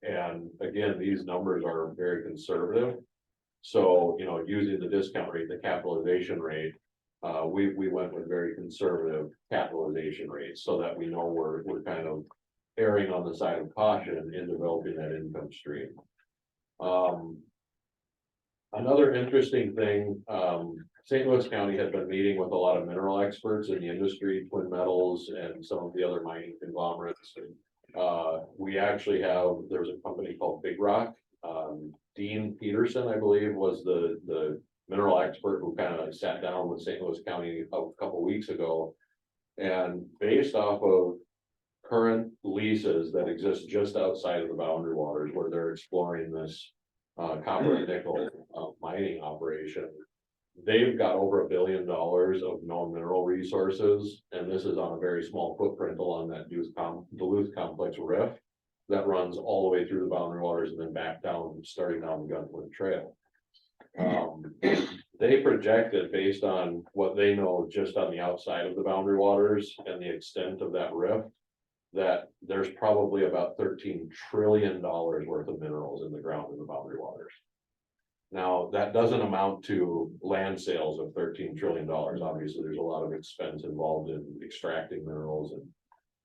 And again, these numbers are very conservative. So, using the discount rate, the capitalization rate, we went with very conservative capitalization rates so that we know we're kind of erring on the side of caution in developing that income stream. Another interesting thing, St. Louis County had been meeting with a lot of mineral experts in the industry, Twin Metals and some of the other mining conglomerates. We actually there's a company called Big Rock. Dean Peterson, I believe, was the mineral expert who kind of sat down with St. Louis County a couple weeks ago. And based off of current leases that exist just outside of the boundary waters where they're exploring this copper and nickel mining operation, they've got over $1 billion of known mineral resources, and this is on a very small footprint along that Duluth complex rift that runs all the way through the boundary waters and then back down, starting down the Gunflint Trail. They projected, based on what they know just on the outside of the boundary waters and the extent of that rift, that there's probably about $13 trillion worth of minerals in the ground in the boundary waters. Now, that doesn't amount to land sales of $13 trillion. Obviously, there's a lot of expense involved in extracting minerals and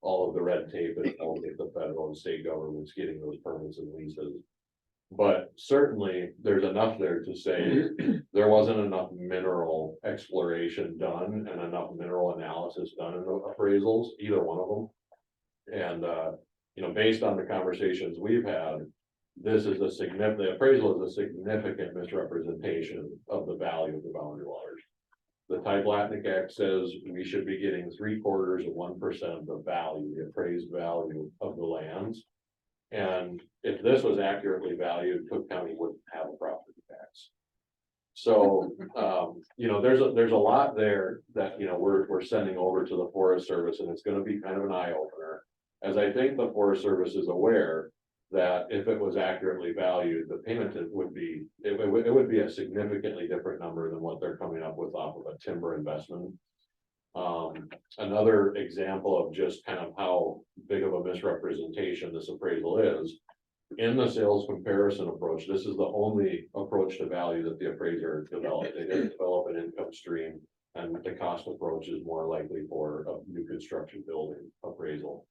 all of the red tape involved with the federal and state governments getting those permits and leases. But certainly there's enough there to say there wasn't enough mineral exploration done and enough mineral analysis done in the appraisals, either one of them. And, based on the conversations we've had, the appraisal is a significant misrepresentation of the value of the boundary waters. The Type-Latnick Act says we should be getting 0.75% of the value, the appraised value of the lands. And if this was accurately valued, Cook County wouldn't have a property tax. So, there's a lot there that, we're sending over to the Forest Service, and it's gonna be kind of an eye opener. As I think the Forest Service is aware that if it was accurately valued, the payment would be a significantly different number than what they're coming up with off of a timber investment. Another example of just kind of how big of a misrepresentation this appraisal is, in the sales comparison approach, this is the only approach to value that the appraiser developed. They didn't develop an income stream, and the cost approach is more likely for a new construction building appraisal.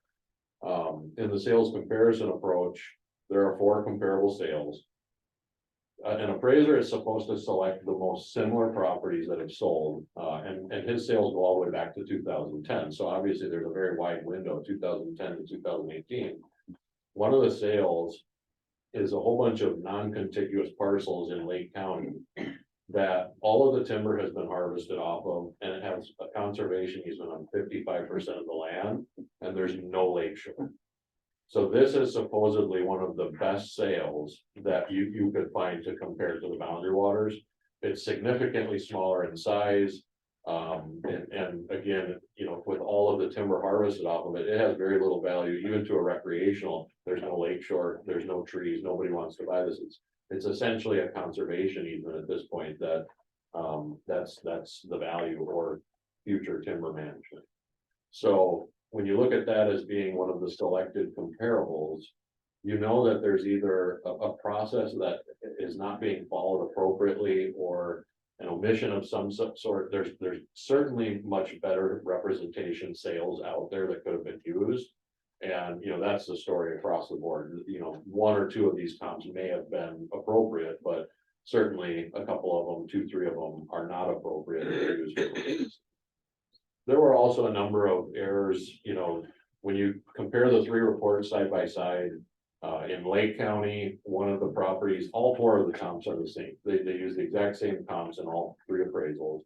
In the sales comparison approach, there are 4 comparable sales. An appraiser is supposed to select the most similar properties that have sold, and his sales go all the way back to 2010. So obviously there's a very wide window, 2010 to 2018. One of the sales is a whole bunch of non-contiguous parcels in Lake County that all of the timber has been harvested off of, and it has a conservation easement on 55% of the land, and there's no lake shore. So this is supposedly one of the best sales that you could find to compare to the boundary waters. It's significantly smaller in size. And again, with all of the timber harvested off of it, it has very little value, even to a recreational. There's no lake shore, there's no trees, nobody wants to buy this. It's essentially a conservation easement at this point that's the value or future timber management. So when you look at that as being one of the selected comparables, that there's either a process that is not being followed appropriately or an omission of some sort. There's certainly much better representation sales out there that could have been used. And, that's the story across the board, one or two of these comps may have been appropriate, but certainly a couple of them, 2, 3 of them are not appropriate. There were also a number of errors, when you compare the 3 reports side by side. In Lake County, one of the properties, all 4 of the comps are the same. They use the exact same comps in all 3 appraisals.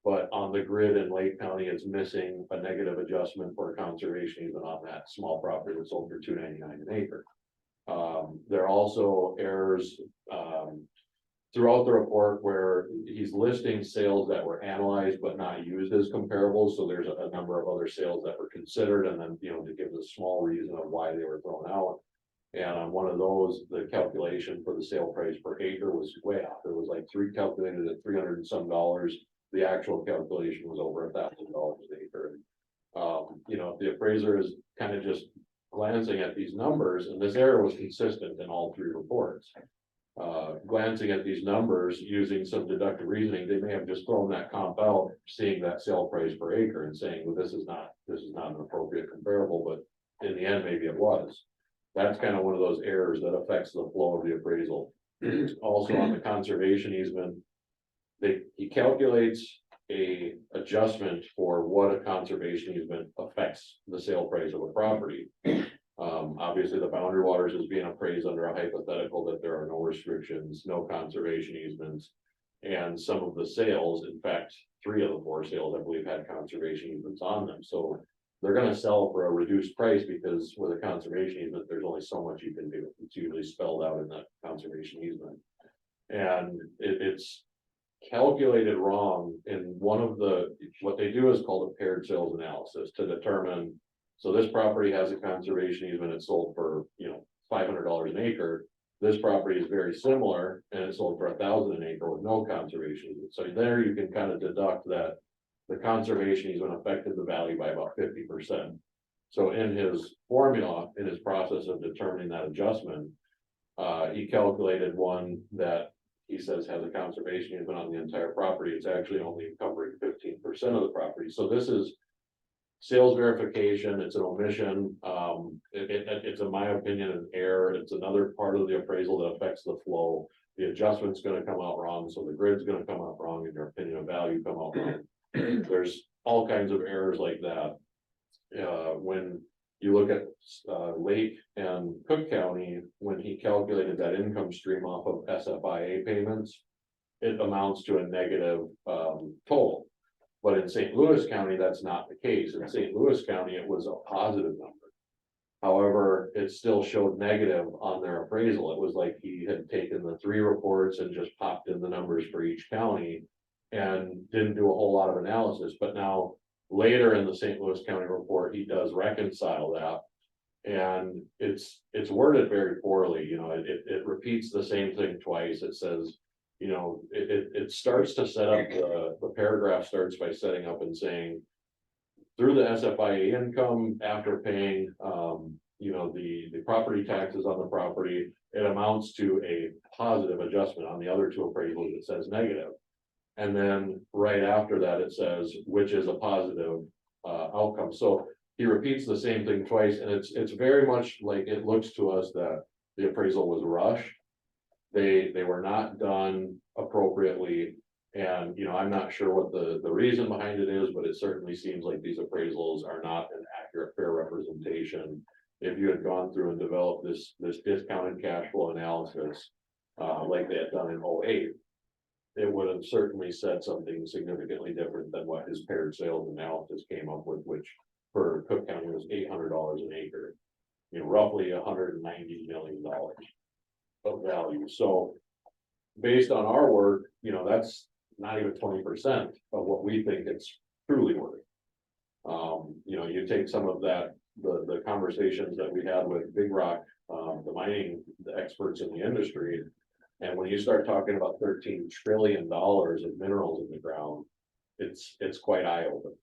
But on the grid in Lake County, it's missing a negative adjustment for conservation even on that small property that sold for $2.99 an acre. There are also errors throughout the report where he's listing sales that were analyzed but not used as comparables. So there's a number of other sales that were considered, and then, to give a small reason of why they were thrown out. And on one of those, the calculation for the sale price per acre was way off. It was like calculated at $300 and some dollars. The actual calculation was over $1,000 an acre. The appraiser is kind of just glancing at these numbers, and this error was consistent in all 3 reports. Glancing at these numbers using some deductive reasoning, they may have just thrown that comp out, seeing that sale price per acre and saying, well, this is not an appropriate comparable, but in the end, maybe it was. That's kind of one of those errors that affects the flow of the appraisal. Also on the conservation easement, he calculates a adjustment for what a conservation easement affects the sale price of a property. Obviously, the boundary waters is being appraised under a hypothetical that there are no restrictions, no conservation easements. And some of the sales, in fact, 3 of the 4 sales, I believe, had conservation easements on them. So they're gonna sell for a reduced price because with a conservation easement, there's only so much you can do. It's usually spelled out in that conservation easement. And it's calculated wrong in one of what they do is called a paired sales analysis to determine. So this property has a conservation easement, it's sold for, $500 an acre. This property is very similar and it's sold for $1,000 an acre with no conservation easement. So there you can kind of deduct that the conservation easement affected the value by about 50%. So in his formula, in his process of determining that adjustment, he calculated one that he says has a conservation easement on the entire property. It's actually only covering 15% of the property. So this is sales verification. It's an omission. It's in my opinion, an error. It's another part of the appraisal that affects the flow. The adjustment's going to come out wrong. So the grid's going to come out wrong, in your opinion of value come out wrong. There's all kinds of errors like that. When you look at Lake and Cook County, when he calculated that income stream off of SFIA payments, it amounts to a negative total. But in St. Louis County, that's not the case. In St. Louis County, it was a positive number. However, it still showed negative on their appraisal. It was like he had taken the 3 reports and just popped in the numbers for each county and didn't do a whole lot of analysis. But now later in the St. Louis County report, he does reconcile that. And it's worded very poorly. It repeats the same thing twice. It says, it starts to set up, the paragraph starts by setting up and saying, through the SFIA income after paying, the property taxes on the property, it amounts to a positive adjustment. On the other 2 appraisals, it says negative. And then right after that, it says, which is a positive outcome. So he repeats the same thing twice, and it's very much like it looks to us that the appraisal was rushed. They were not done appropriately. And, I'm not sure what the reason behind it is, but it certainly seems like these appraisals are not an accurate, fair representation. If you had gone through and developed this discounted cash flow analysis, like they had done in 2008, it would have certainly said something significantly different than what his paired sales analysis came up with, which for Cook County was $800 an acre, roughly $190 million of value. So based on our work, that's not even 20% of what we think it's truly worth. You take some of that, the conversations that we had with Big Rock, the mining, the experts in the industry. And when you start talking about $13 trillion of minerals in the ground, it's quite eye-opening.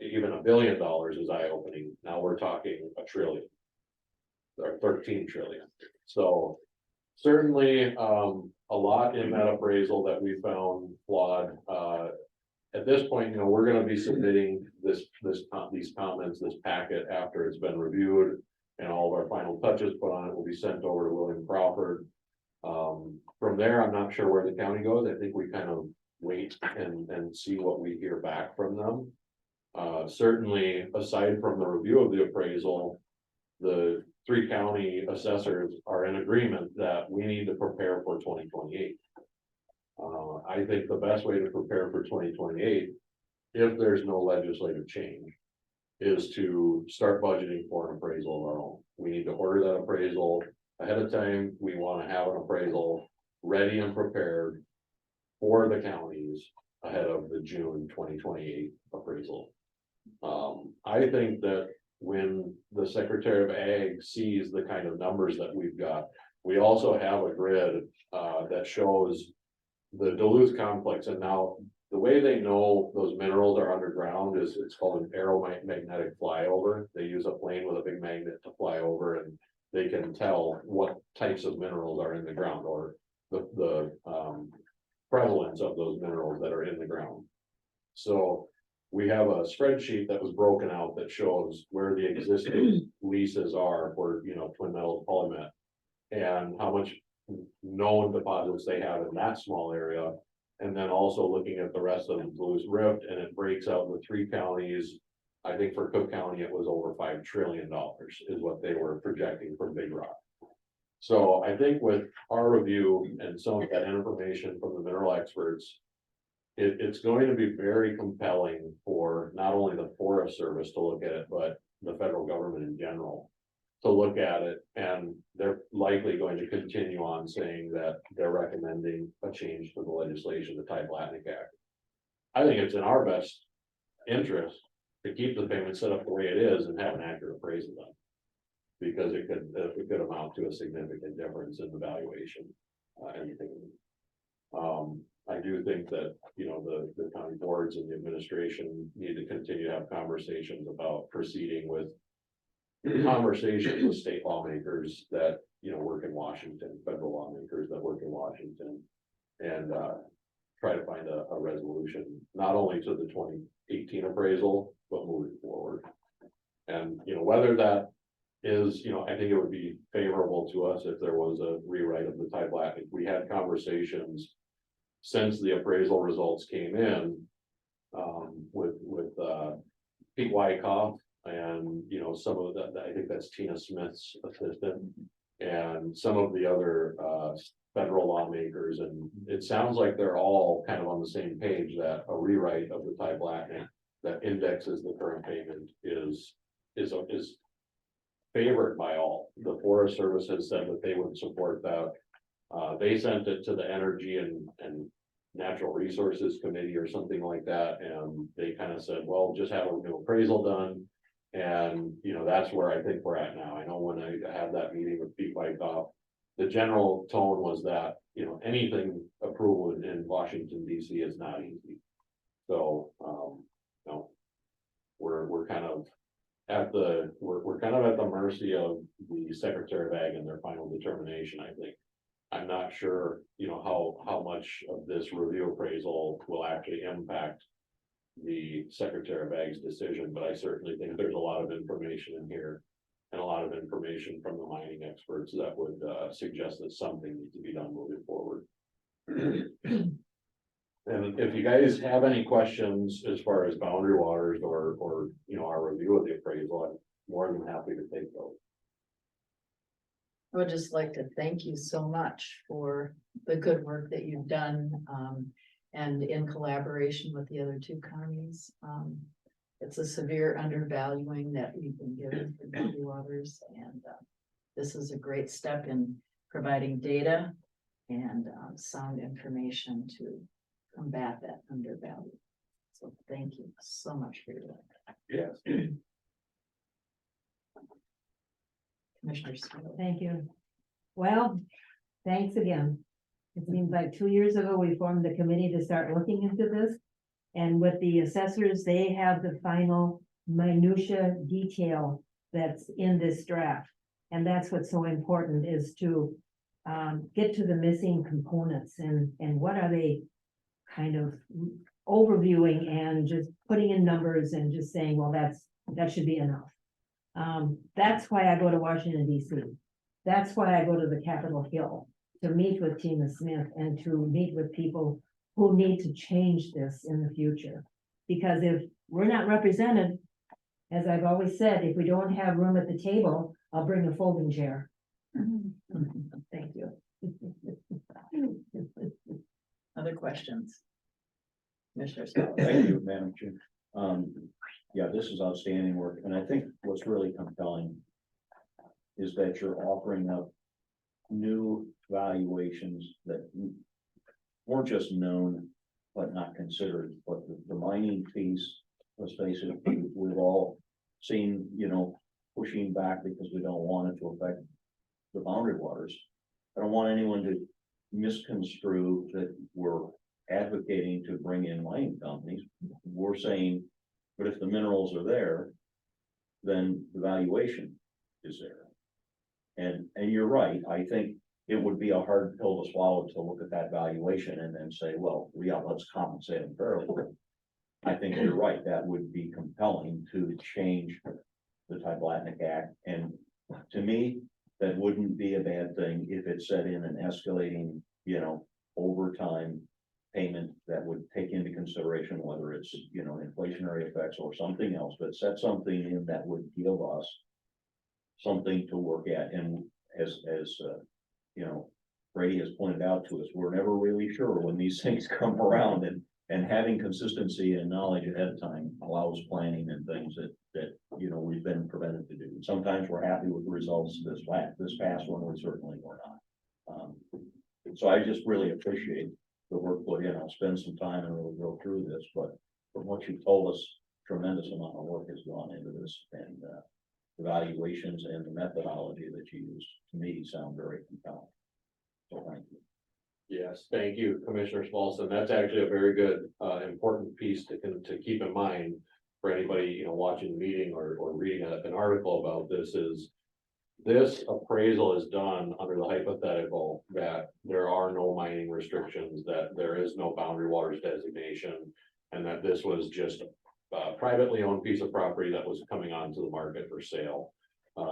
Even $1 billion is eye-opening. Now we're talking $1 trillion or 13 trillion. So certainly a lot in that appraisal that we found flawed. at this point, you know, we're gonna be submitting these comments, this packet after it's been reviewed. And all of our final touches put on it will be sent over to William Crawford. From there, I'm not sure where the county goes. I think we kind of wait and see what we hear back from them. Certainly, aside from the review of the appraisal, the 3 county assessors are in agreement that we need to prepare for 2028. I think the best way to prepare for 2028, if there's no legislative change, is to start budgeting for an appraisal of our own. We need to order that appraisal ahead of time. We want to have an appraisal ready and prepared for the counties ahead of the June 2028 appraisal. I think that when the Secretary of Ag sees the kind of numbers that we've got, we also have a grid that shows the Duluth complex. And now the way they know those minerals are underground is it's called an aeromagnetic flyover. They use a plane with a big magnet to fly over, and they can tell what types of minerals are in the ground, or the prevalence of those minerals that are in the ground. So we have a spreadsheet that was broken out that shows where the existing leases are for, you know, twin metals, polymet, and how much known deposits they have in that small area. And then also looking at the rest of the Blues Rift, and it breaks out the 3 counties. I think for Cook County, it was over $5 trillion is what they were projecting from Big Rock. So I think with our review and some of that information from the mineral experts, it's going to be very compelling for not only the Forest Service to look at it, but the federal government in general to look at it. And they're likely going to continue on saying that they're recommending a change to the legislation, the Tide-Blatnick Act. I think it's in our best interest to keep the payment set up the way it is and have an accurate appraisal done. Because it could amount to a significant difference in the valuation. I do think that, you know, the county boards and the administration need to continue to have conversations about proceeding with conversations with state lawmakers that, you know, work in Washington, federal lawmakers that work in Washington, and try to find a resolution, not only to the 2018 appraisal, but moving forward. And, you know, whether that is, you know, I think it would be favorable to us if there was a rewrite of the Tide-Blatnick. We had conversations since the appraisal results came in, with Pete Wyckoff, and, you know, some of that, I think that's Tina Smith's assistant, and some of the other federal lawmakers, and it sounds like they're all kind of on the same page that a rewrite of the Tide-Blatnick that indexes the current payment is favored by all. The Forest Service has said that they would support that. They sent it to the Energy and Natural Resources Committee or something like that, and they kind of said, well, just have a new appraisal done. And, you know, that's where I think we're at now. I know when I had that meeting with Pete Wyckoff, the general tone was that, you know, anything approval in Washington DC is not easy. So, you know, we're kind of at the mercy of the Secretary of Ag and their final determination, I think. I'm not sure, you know, how much of this review appraisal will actually impact the Secretary of Ag's decision, but I certainly think there's a lot of information in here and a lot of information from the mining experts that would suggest that something needs to be done moving forward. And if you guys have any questions as far as boundary waters or you know, our review of the appraisal, I'm more than happy to take those. I would just like to thank you so much for the good work that you've done, and in collaboration with the other 2 counties. It's a severe undervaluing that we've been given for boundary waters, and this is a great step in providing data and sound information to combat that undervalue. So thank you so much for your work. Yes. Commissioner Spruce. Thank you. Well, thanks again. It seems like 2 years ago, we formed the committee to start looking into this. And with the assessors, they have the final minutia detail that's in this draft. And that's what's so important, is to get to the missing components and what are they kind of overviewing and just putting in numbers and just saying, well, that should be enough. That's why I go to Washington DC. That's why I go to the Capitol Hill, to meet with Tina Smith and to meet with people who need to change this in the future. Because if we're not represented, as I've always said, if we don't have room at the table, I'll bring a folding chair. Thank you. Other questions? Commissioner Scott? Thank you, Madam Chair. Yeah, this is outstanding work, and I think what's really compelling is that you're offering up new valuations that weren't just known, but not considered, but the mining piece, let's face it, we've all seen, you know, pushing back because we don't want it to affect the boundary waters. I don't want anyone to misconstrue that we're advocating to bring in mining companies. We're saying, but if the minerals are there, then the valuation is there. And you're right, I think it would be a hard pill to swallow to look at that valuation and then say, well, yeah, let's compensate them fairly. I think you're right, that would be compelling to change the Tyblatnik Act, and to me, that wouldn't be a bad thing if it set in an escalating, you know, overtime payment that would take into consideration whether it's, you know, inflationary effects or something else, but set something in that would give us something to work at. And as you know, Brady has pointed out to us, we're never really sure when these things come around, and having consistency and knowledge ahead of time allows planning and things that you know, we've been prevented to do. Sometimes we're happy with the results. This past one, we certainly were not. So I just really appreciate the work put in. I'll spend some time and we'll go through this, but from what you told us, tremendous amount of work has gone into this, and the valuations and the methodology that you used, to me, sound very compelling. So thank you. Yes, thank you, Commissioner Smolson. That's actually a very good, important piece to keep in mind for anybody, you know, watching the meeting or reading an article about this. Is this appraisal is done under the hypothetical that there are no mining restrictions, that there is no boundary waters designation, and that this was just a privately owned piece of property that was coming onto the market for sale.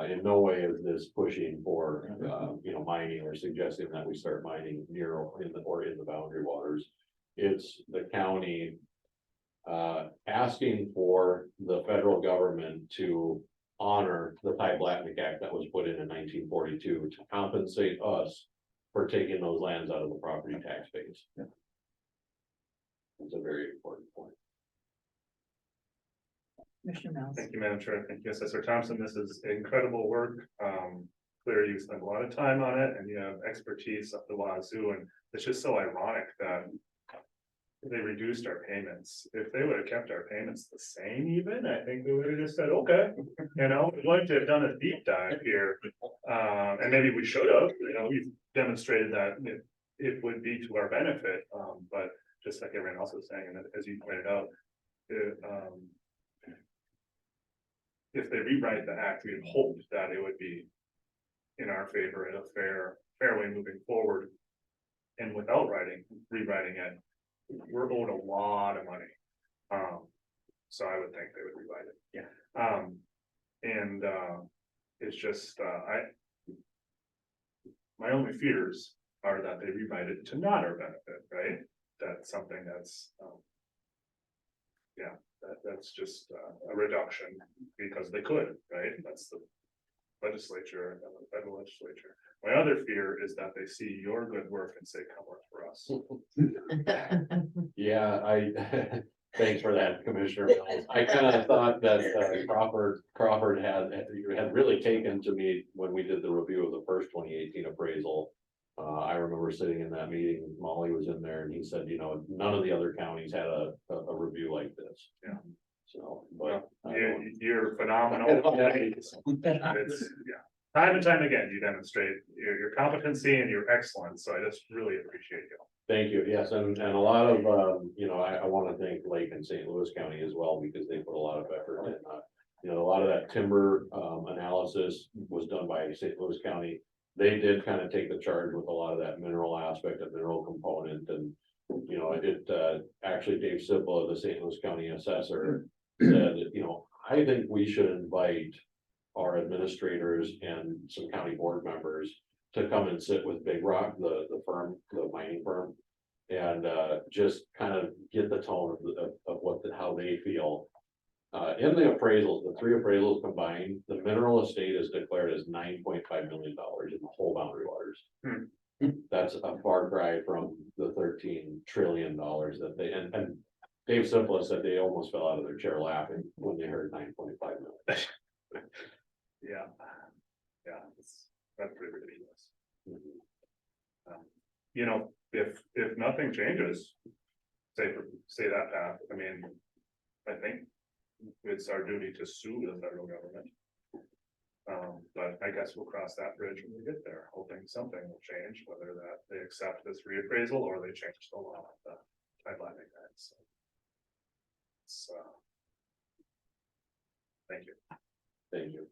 In no way is this pushing for, you know, mining or suggesting that we start mining near or in the boundary waters. It's the county asking for the federal government to honor the Tyblatnik Act that was put in 1942 to compensate us for taking those lands out of the property tax base. Yeah. It's a very important point. Commissioner Mills? Thank you, Madam Chair. Thank you, Assessor Thompson. This is incredible work. Clearly you spent a lot of time on it and you have expertise up the wazoo, and it's just so ironic that they reduced our payments. If they would have kept our payments the same even, I think we would have just said, okay, you know, we'd like to have done a deep dive here. And maybe we should have, you know, we've demonstrated that it would be to our benefit. But just like everyone else was saying, and as you pointed out, if they rewrite the act, we had hoped that it would be in our favor in a fair way moving forward. And without rewriting it, we're owed a lot of money. So I would think they would rewrite it. Yeah. It's just, my only fears are that they rewrite it to not our benefit, right? That's something that's, that's just a reduction because they could, right? That's the legislature and the federal legislature. My other fear is that they see your good work and say, come work for us. Yeah, thanks for that, Commissioner Mills. I kind of thought that Crawford had really taken to me when we did the review of the first 2018 appraisal. I remember sitting in that meeting, Molly was in there, and he said, you know, none of the other counties had a review like this. Yeah. So, but you're phenomenal. It's, time and time again, you demonstrate your competency and your excellence. So I just really appreciate you. Thank you. Yes, and a lot of, you know, I want to thank Lake and St. Louis County as well, because they put a lot of effort in. You know, a lot of that timber analysis was done by St. Louis County. They did kind of take the charge with a lot of that mineral aspect, of mineral component, and you know, actually Dave Sipple, the St. Louis County Assessor, said, I think we should invite our administrators and some county board members to come and sit with Big Rock, the firm, the mining firm. And just kind of get the tone of how they feel. In the appraisals, the three appraisals combined, the mineral estate is declared as $9.5 million in the whole Boundary Waters. That's a far cry from the $13 trillion that they, and Dave Simple said they almost fell out of their chair laughing when they heard 9.5 million. Yeah. Yeah, that's pretty ridiculous. If nothing changes, say that path, I mean, I think it's our duty to sue the federal government. But I guess we'll cross that bridge when we get there, hoping something will change, whether that they accept this reappraisal or they change the law, the pipeline guides. So, thank you. Thank you.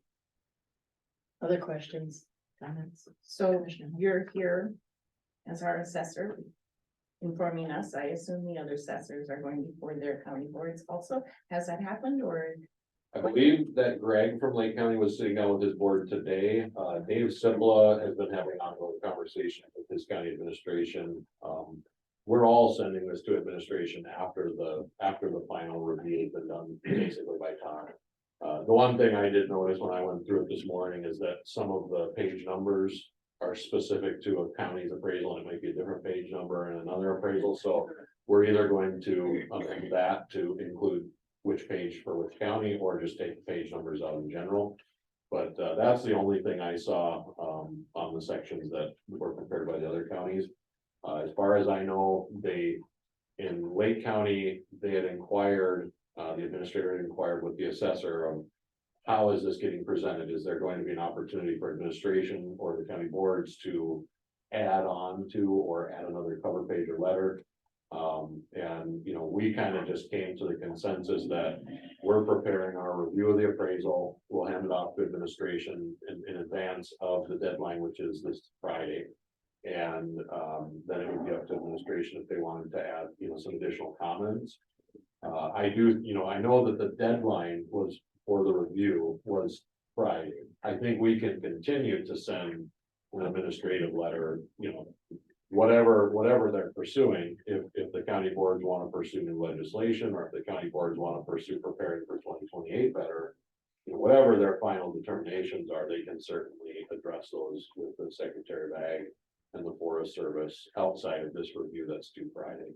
Other questions, comments? So Commissioner? you're here as our assessor, informing us. I assume the other assessors are going before their county boards also. Has that happened, or? I believe that Greg from Lake County was sitting down with his board today. Dave Sibla has been having ongoing conversation with his county administration. We're all sending this to administration after the final review has been done basically by Tom. The one thing I did notice when I went through it this morning is that some of the page numbers are specific to a county's appraisal, and it might be a different page number in another appraisal, so we're either going to amend that to include which page for which county, or just take the page numbers out in general. But that's the only thing I saw on the sections that were prepared by the other counties. As far as I know, in Lake County, they had inquired, the administrator had inquired with the assessor of how is this getting presented? Is there going to be an opportunity for administration or the county boards to add on to or add another cover page or letter? And we kind of just came to the consensus that we're preparing our review of the appraisal. We'll hand it off to administration in advance of the deadline, which is this Friday. And then it would be up to administration if they wanted to add, some additional comments. I know that the deadline was for the review was Friday. I think we can continue to send an administrative letter, whatever they're pursuing, if the county boards want to pursue new legislation, or if the county boards want to pursue preparing for 2028 better, whatever their final determinations are, they can certainly address those with the Secretary of Ag and the Forest Service outside of this review that's due Friday.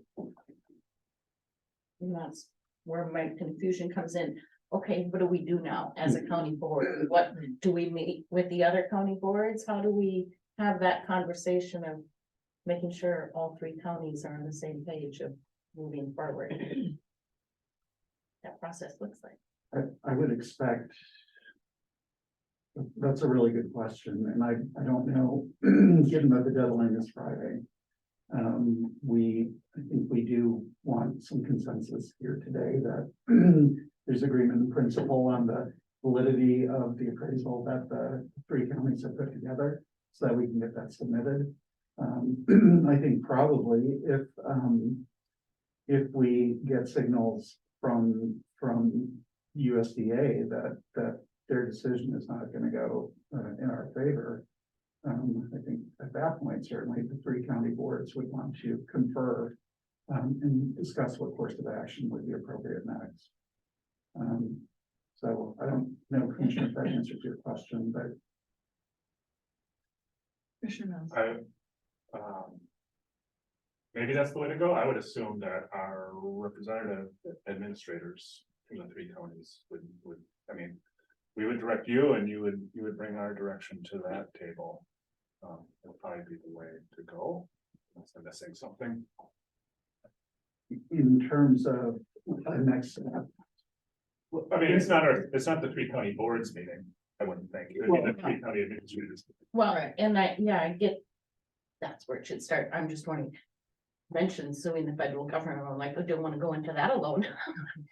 And that's where my confusion comes in. Okay, what do we do now as a county board? What, do we meet with the other county boards? How do we have that conversation of making sure all three counties are on the same page of moving forward? That process looks like. I would expect. That's a really good question, and I don't know, given that the deadline is Friday. I think we do want some consensus here today that there's agreement in principle on the validity of the appraisal that the three counties have put together, so that we can get that submitted. I think probably if we get signals from USDA that their decision is not going to go in our favor, I think at that point, certainly the three county boards would want to confer and discuss what course of action would be appropriate next. So I don't know, Commissioner, if that answers your question, but. Commissioner Mills. Maybe that's the way to go. I would assume that our representative administrators from the three counties would, we would direct you, and you would bring our direction to that table. It'll probably be the way to go, unless I'm missing something. In terms of the next step. I mean, it's not the three county boards meeting, I wouldn't think. It would be the three county administrators. Well, and I get, that's where it should start. I'm just wondering, mentioned suing the federal government. I'm like, I don't want to go into that alone.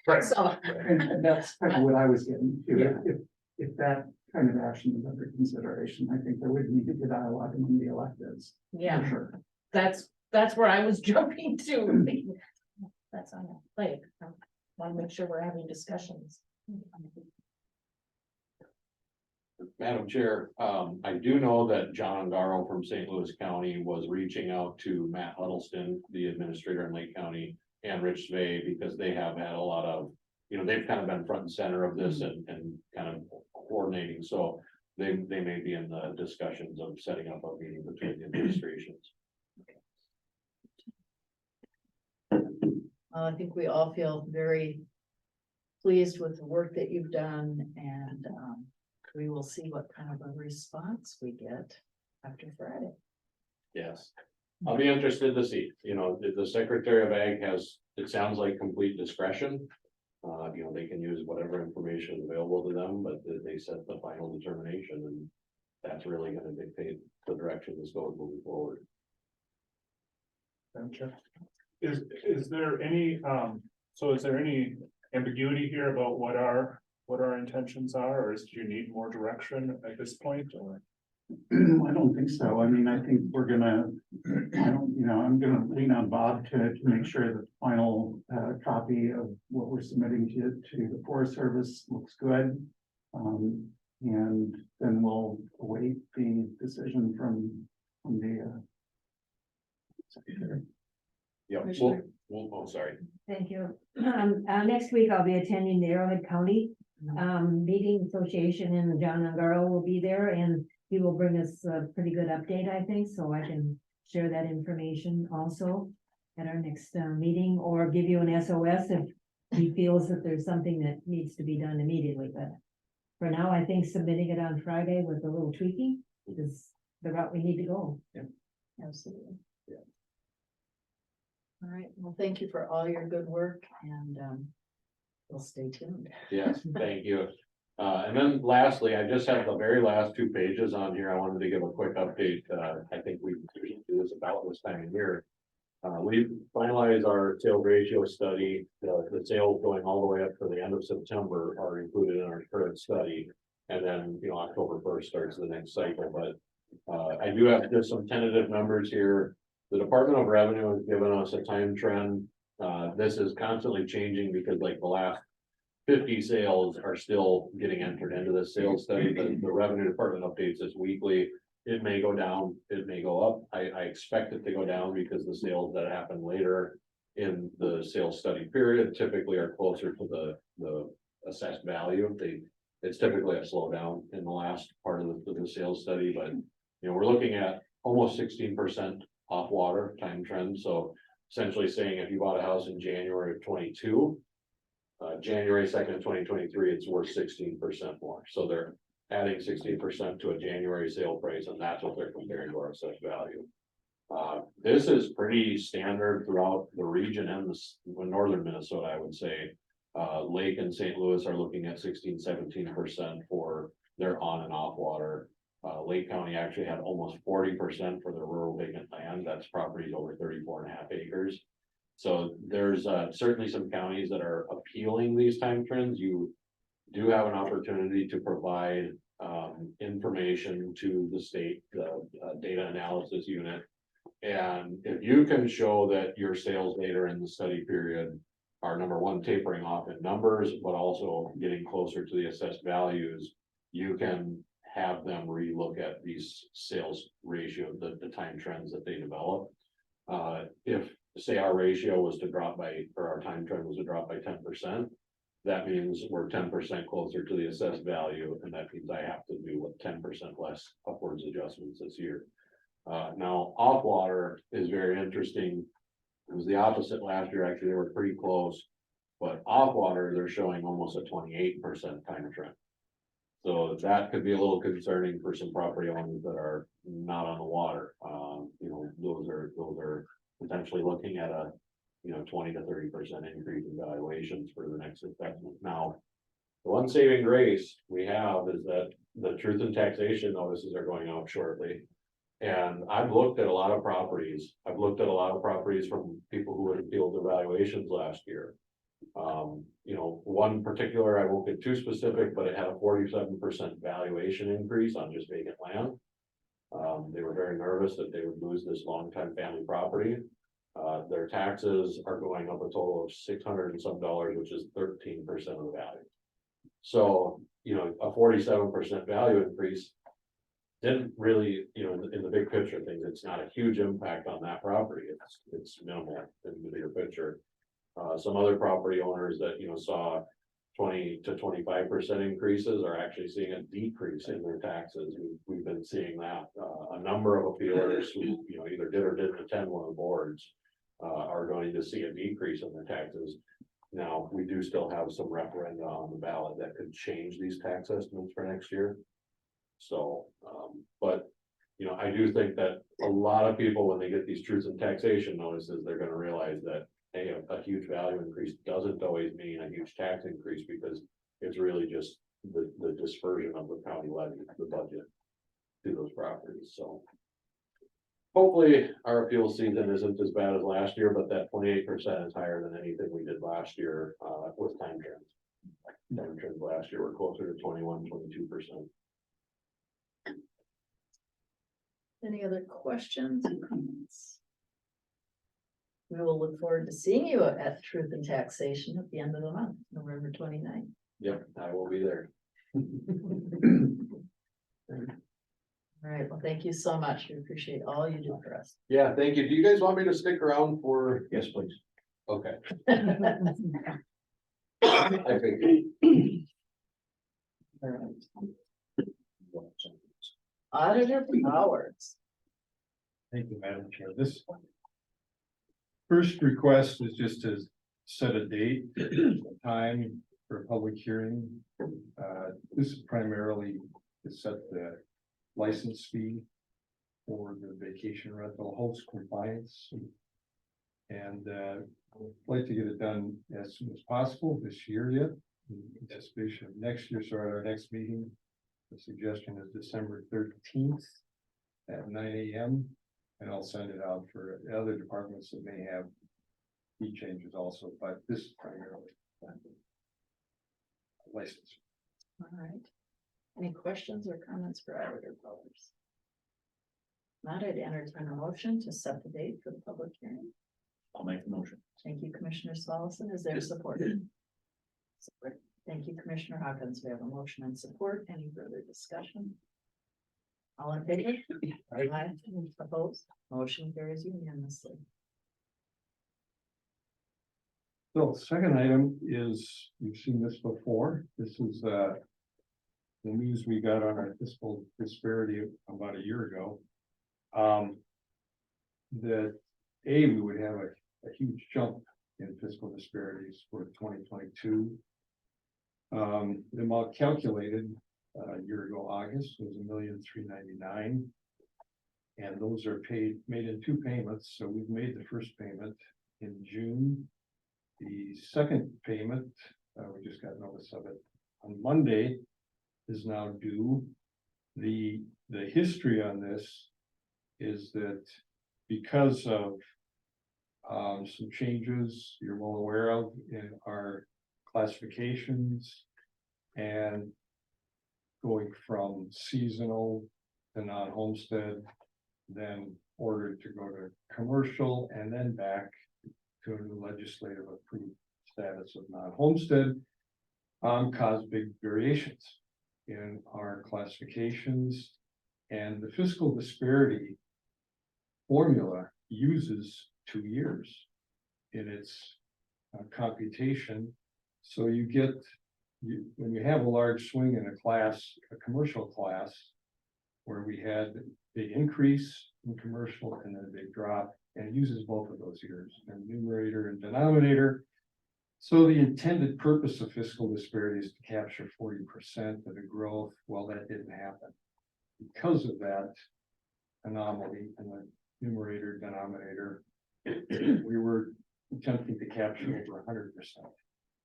Right. So. And that's kind of what I was getting to. Yeah. If that kind of action is under consideration, I think there would need to be dialogue among the electeds. Yeah, for sure. that's that's where I was jumping to. That's on the plate. I want to make sure we're having discussions. Madam Chair, I do know that John Ungaro from St. Louis County was reaching out to Matt Huddleston, the administrator in Lake County, and Rich Svay, because they have had a lot of, they've kind of been front and center of this and kind of coordinating, so they may be in the discussions of setting up a meeting between the administrations. I think we all feel very pleased with the work that you've done, and we will see what kind of a response we get after Friday. Yes, I'll be interested to see, the Secretary of Ag has, it sounds like complete discretion. They can use whatever information is available to them, but they set the final determination, and that's really gonna dictate the direction this goes moving forward. Okay. Is there any, so is there any ambiguity here about what our intentions are, or do you need more direction at this point, or? I don't think so. I mean, I think we're gonna, I'm gonna lean on Bob to make sure that the final copy of what we're submitting to the Forest Service looks good. And then we'll await the decision from the Secretary. Yeah, sorry. Thank you. Next week I'll be attending the Arrowhead County Meeting Association, and John Ungaro will be there, and he will bring us a pretty good update, I think, so I can share that information also at our next meeting, or give you an SOS if he feels that there's something that needs to be done immediately. But for now, I think submitting it on Friday with a little tweaking is the route we need to go. Yeah. Absolutely. Yeah. All right, well, thank you for all your good work, and we'll stay tuned. Yes, thank you. And then lastly, I just have the very last 2 pages on here. I wanted to give a quick update. I think we usually do this about this time of year. We finalized our sales ratio study. The sales going all the way up to the end of September are included in our current study. And then, October 1st starts the next cycle, but I do have just some tentative numbers here. The Department of Revenue has given us a time trend. This is constantly changing because like the last 50 sales are still getting entered into the sales study. The Revenue Department updates this weekly. It may go down, it may go up. I expect it to go down because the sales that happen later in the sales study period typically are closer to the assessed value. It's typically a slowdown in the last part of the sales study, but we're looking at almost 16% off water time trend. So essentially saying if you bought a house in January of 22, January 2nd, 2023, it's worth 16% more. So they're adding 16% to a January sale price, and that's what they're comparing to our assessed value. This is pretty standard throughout the region and northern Minnesota, I would say. Lake and St. Louis are looking at 16-17% for their on and off water. Lake County actually had almost 40% for their rural vacant land. That's properties over 34.5 acres. So there's certainly some counties that are appealing these time trends. You do have an opportunity to provide information to the state, data analysis unit. And if you can show that your sales data in the study period are number one, tapering off in numbers, but also getting closer to the assessed values, you can have them relook at these sales ratio, the time trends that they develop. If say our ratio was to drop by, or our time trend was to drop by 10%, that means we're 10% closer to the assessed value, and that means I have to do 10% less upwards adjustments this year. Now, off water is very interesting. It was the opposite last year. Actually, they were pretty close, but off water, they're showing almost a 28% time trend. So that could be a little concerning for some property owners that are not on the water. Those are potentially looking at a 20 to 30% increase in valuations for the next assessment. Now, the one saving grace we have is that the truth in taxation notices are going out shortly. And I've looked at a lot of properties. I've looked at a lot of properties from people who would appeal the valuations last year. One particular, I won't get too specific, but it had a 47% valuation increase on just vacant land. They were very nervous that they would lose this longtime family property. Their taxes are going up a total of $600 and some, which is 13% of the value. So, a 47% value increase didn't really, in the big picture of things, it's not a huge impact on that property. It's minimal in the bigger picture. Some other property owners that, saw 20 to 25% increases are actually seeing a decrease in their taxes. We've been seeing that. A number of appealers who, either did or didn't attend one of the boards are going to see a decrease in their taxes. Now, we do still have some referenda on the ballot that could change these tax estimates for next year. So, but, I do think that a lot of people, when they get these truth in taxation notices, they're gonna realize that, hey, a huge value increase doesn't always mean a huge tax increase, because it's really just the dispersion of the county levy, the budget to those properties, so. Hopefully, our appeal season isn't as bad as last year, but that 28% is higher than anything we did last year, with time trends. Time trends last year were closer to 21-22%. Any other questions or comments? We will look forward to seeing you at Truth and Taxation at the end of the month, November 29th. Yep, I will be there. All right, well, thank you so much. We appreciate all you do for us. Yeah, thank you. Do you guys want me to stick around for? Yes, please. Okay. I figured. All right. Auditor Powers. Thank you, Madam Chair. This first request is just to set a date, a time for a public hearing. This is primarily to set the license fee for the vacation rental host compliance. And I'd like to get it done as soon as possible this year yet, in anticipation of next year. So at our next meeting, the suggestion is December 13th at 9 a.m. And I'll send it out for other departments that may have fee changes also, but this is primarily license. All right. Any questions or comments for Auditor Powers? Not, I'd entertain a motion to set the date for the public hearing. I'll make the motion. Thank you, Commissioner Swallowson. Is there support? Support. Thank you, Commissioner Hawkins. We have a motion and support. Any further discussion? All in favor? Aye. Opposed? Motion carries unanimously. So second item is, you've seen this before. This is the news we got on our fiscal disparity about a year ago. That we would have a huge jump in fiscal disparities for 2022. The amount calculated a year ago, August, was $1,399,000. And those are made in two payments. So we've made the first payment in June. The second payment, we just got notice of it on Monday, is now due. The history on this is that because of some changes you're well aware of in our classifications and going from seasonal to non-homestead, then ordered to go to commercial and then back to a new legislative approved status of non-homestead, caused big variations in our classifications. And the fiscal disparity formula uses 2 years in its computation. So you get, when you have a large swing in a class, a commercial class, where we had a big increase in commercial and then a big drop, and it uses both of those years, and numerator and denominator. So the intended purpose of fiscal disparity is to capture 40% of the growth. Well, that didn't happen. Because of that anomaly in the numerator denominator, we were attempting to capture over 100%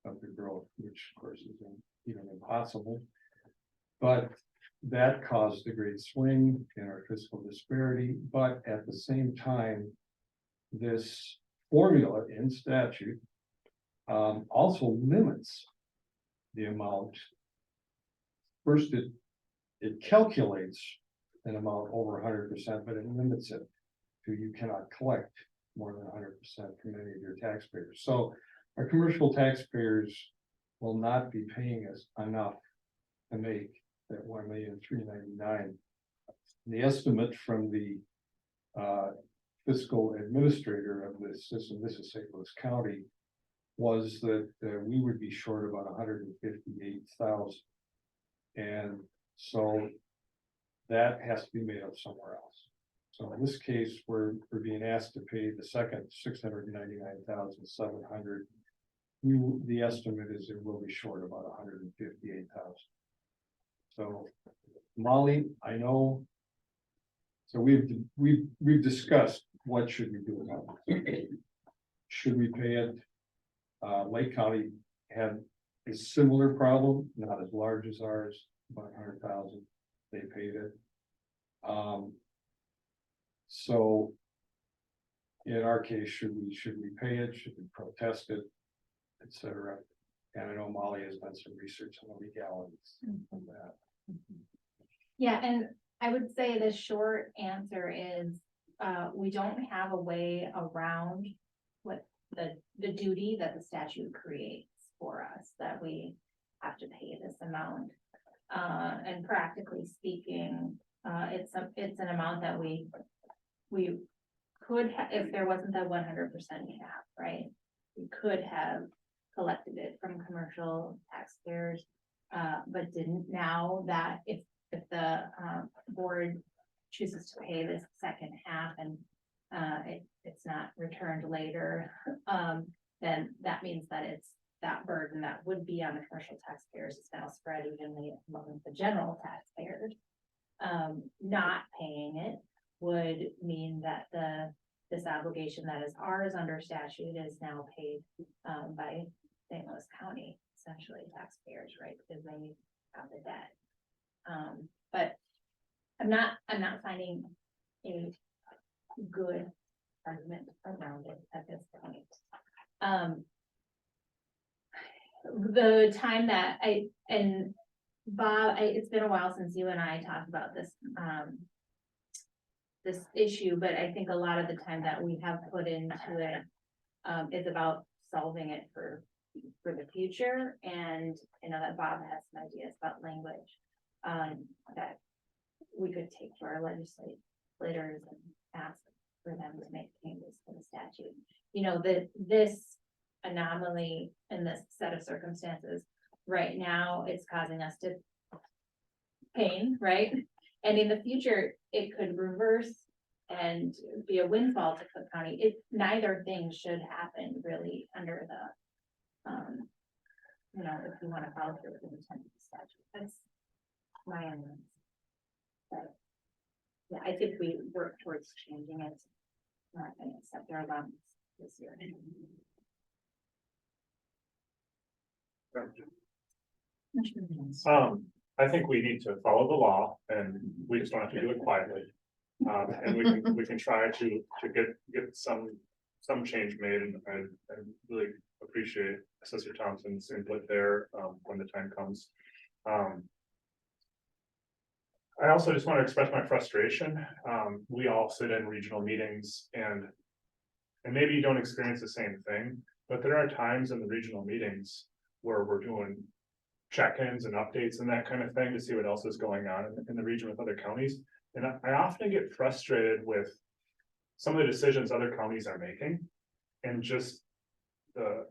of the growth, which of course is even impossible. But that caused a great swing in our fiscal disparity. But at the same time, this formula in statute also limits the amount. First, it calculates an amount over 100%, but it limits it to you cannot collect more than 100% from any of your taxpayers. So our commercial taxpayers will not be paying us enough to make that $1,399,000. The estimate from the fiscal administrator of this system, this is St. Louis County, was that we would be short about 158,000. And so that has to be made up somewhere else. So in this case, we're being asked to pay the second 699,700. The estimate is it will be short about 158,000. So Molly, I know. So we've discussed what should we do about it. Should we pay it? Lake County had a similar problem, not as large as ours, about 100,000. They paid it. So in our case, should we pay it? Should we protest it, etc.? And I know Molly has done some research on the legalities of that. Yeah, and I would say the short answer is, we don't have a way around what the duty that the statute creates for us, that we have to pay this amount. And practically speaking, it's an amount that we could have, if there wasn't that 100% cap, right? We could have collected it from commercial taxpayers, but didn't. Now that if the board chooses to pay this second half and it's not returned later, then that means that it's that burden that would be on the commercial taxpayers is now spread evenly among the general taxpayers. Not paying it would mean that this obligation that is ours under statute is now paid by St. Louis County, essentially taxpayers, right? Because they have the debt. But I'm not finding a good argument around it at this point. The time that Bob, it's been a while since you and I talked about this, this issue, but I think a lot of the time that we have put into it is about solving it for the future. And I know that Bob has some ideas about language that we could take to our legislators and ask for them to make changes to the statute. You know, this anomaly in this set of circumstances right now, it's causing us to pain, right? And in the future, it could reverse and be a windfall to Cook County. Neither thing should happen really under the, you know, if you want to follow through with the intent of the statute. That's my own. But yeah, I think we work towards changing it. Not going to accept their allowance this year. I think we need to follow the law and we just don't have to do it quietly. And we can try to get some change made, and I really appreciate Assessor Thompson's input there when the time comes. I also just want to express my frustration. We all sit in regional meetings and maybe you don't experience the same thing, but there are times in the regional meetings where we're doing check-ins and updates and that kind of thing to see what else is going on in the region with other counties. And I often get frustrated with some of the decisions other counties are making and just the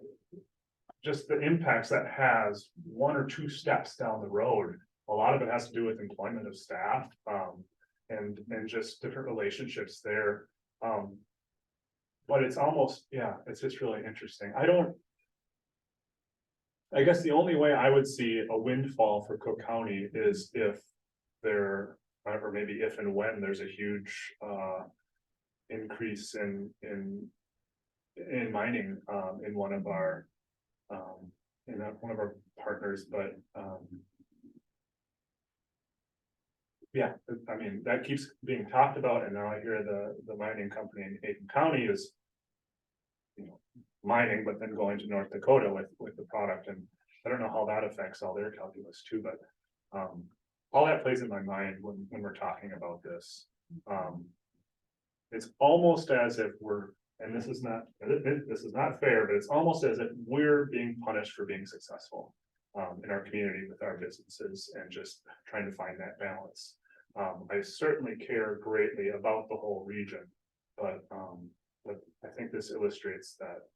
impacts that has one or two steps down the road. A lot of it has to do with employment of staff and just different relationships there. But it's almost, yeah, it's just really interesting. I guess the only way I would see a windfall for Cook County is if there, or maybe if and when there's a huge increase in mining in one of our partners, but yeah, I mean, that keeps being talked about, and now I hear the mining company in Aiken County is, you know, mining, but then going to North Dakota with the product, and I don't know how that affects all their calculus too, but all that plays in my mind when we're talking about this. It's almost as if we're, and this is not fair, but it's almost as if we're being punished for being successful. In our community with our businesses and just trying to find that balance. I certainly care greatly about the whole region, but I think this illustrates that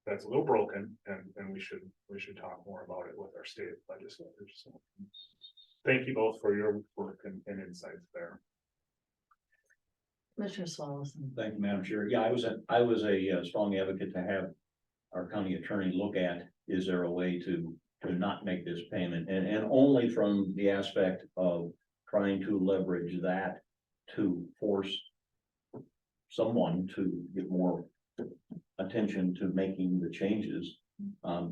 that's a little broken, and we should talk more about it with our state legislators. So, thank you both for your work and insights there. Commissioner Swallowson. Thank you, Madam Chair. Yeah, I was a strong advocate to have our county attorney look at, is there a way to not make this payment? And only from the aspect of trying to leverage that to force someone to get more attention to making the changes.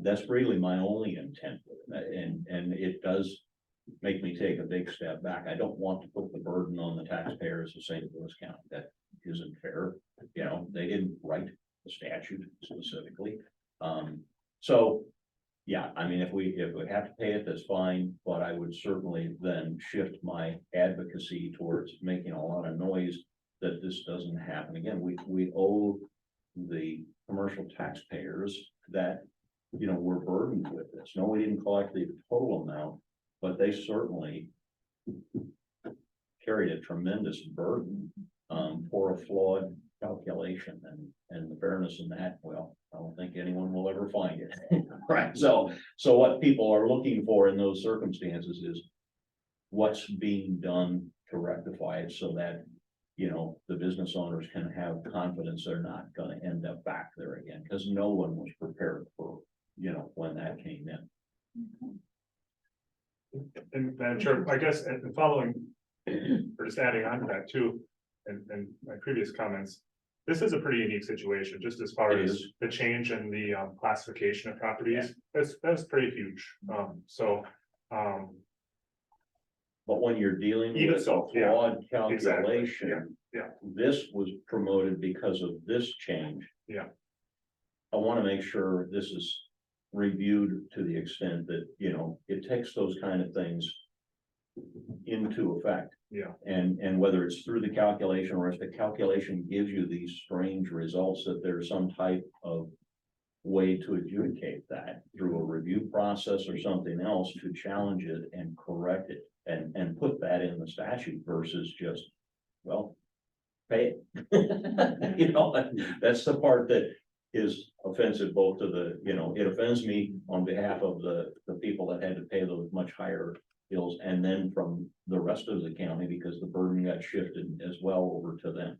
That's really my only intent with it. And it does make me take a big step back. I don't want to put the burden on the taxpayers of St. Louis County. That isn't fair. You know, they didn't write the statute specifically. So, yeah, I mean, if we have to pay it, that's fine, but I would certainly then shift my advocacy towards making a lot of noise that this doesn't happen again. We owe the commercial taxpayers that, you know, we're burdened with this. No, we didn't collect the total amount, but they certainly carried a tremendous burden for a flawed calculation, and the fairness in that, well, I don't think anyone will ever find it. Right, so what people are looking for in those circumstances is what's being done to rectify it so that, you know, the business owners can have confidence they're not gonna end up back there again, because no one was prepared for, you know, when that came in. And Madam Chair, I guess, and following, or just adding on to that too, and my previous comments, this is a pretty unique situation, just as far as the change in the classification of properties. That's pretty huge. But when you're dealing Even with a so, yeah, flawed exactly, calculation. yeah. This was promoted because of this change. Yeah. I want to make sure this is reviewed to the extent that, you know, it takes those kind of things into effect. Yeah. And whether it's through the calculation or if the calculation gives you these strange results, that there's some type of way to adjudicate that through a review process or something else to challenge it and correct it and put that in the statute versus just, well, pay it. You know, that's the part that is offensive both to the, you know, it offends me on behalf of the people that had to pay those much higher bills, and then from the rest of the county because the burden got shifted as well over to them.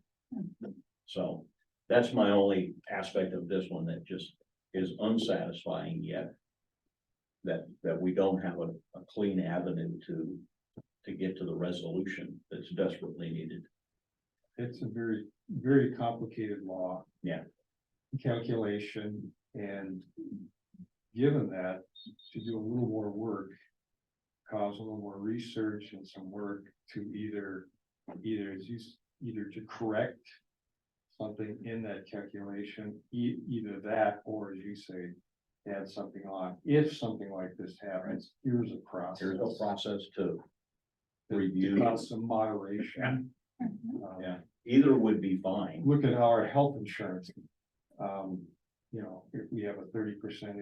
So that's my only aspect of this one that just is unsatisfying yet. That we don't have a clean avenue to get to the resolution that's desperately needed. It's a very, very complicated law. Yeah. Calculation, and given that, to do a little more work, cause a little more research and some work to either to correct something in that calculation, either that, or as you say, add something on. If something like this happens, here's a process. There's a process to to review. cause some moderation. Yeah, either would be fine. Look at our health insurance. You know, if we have a 30%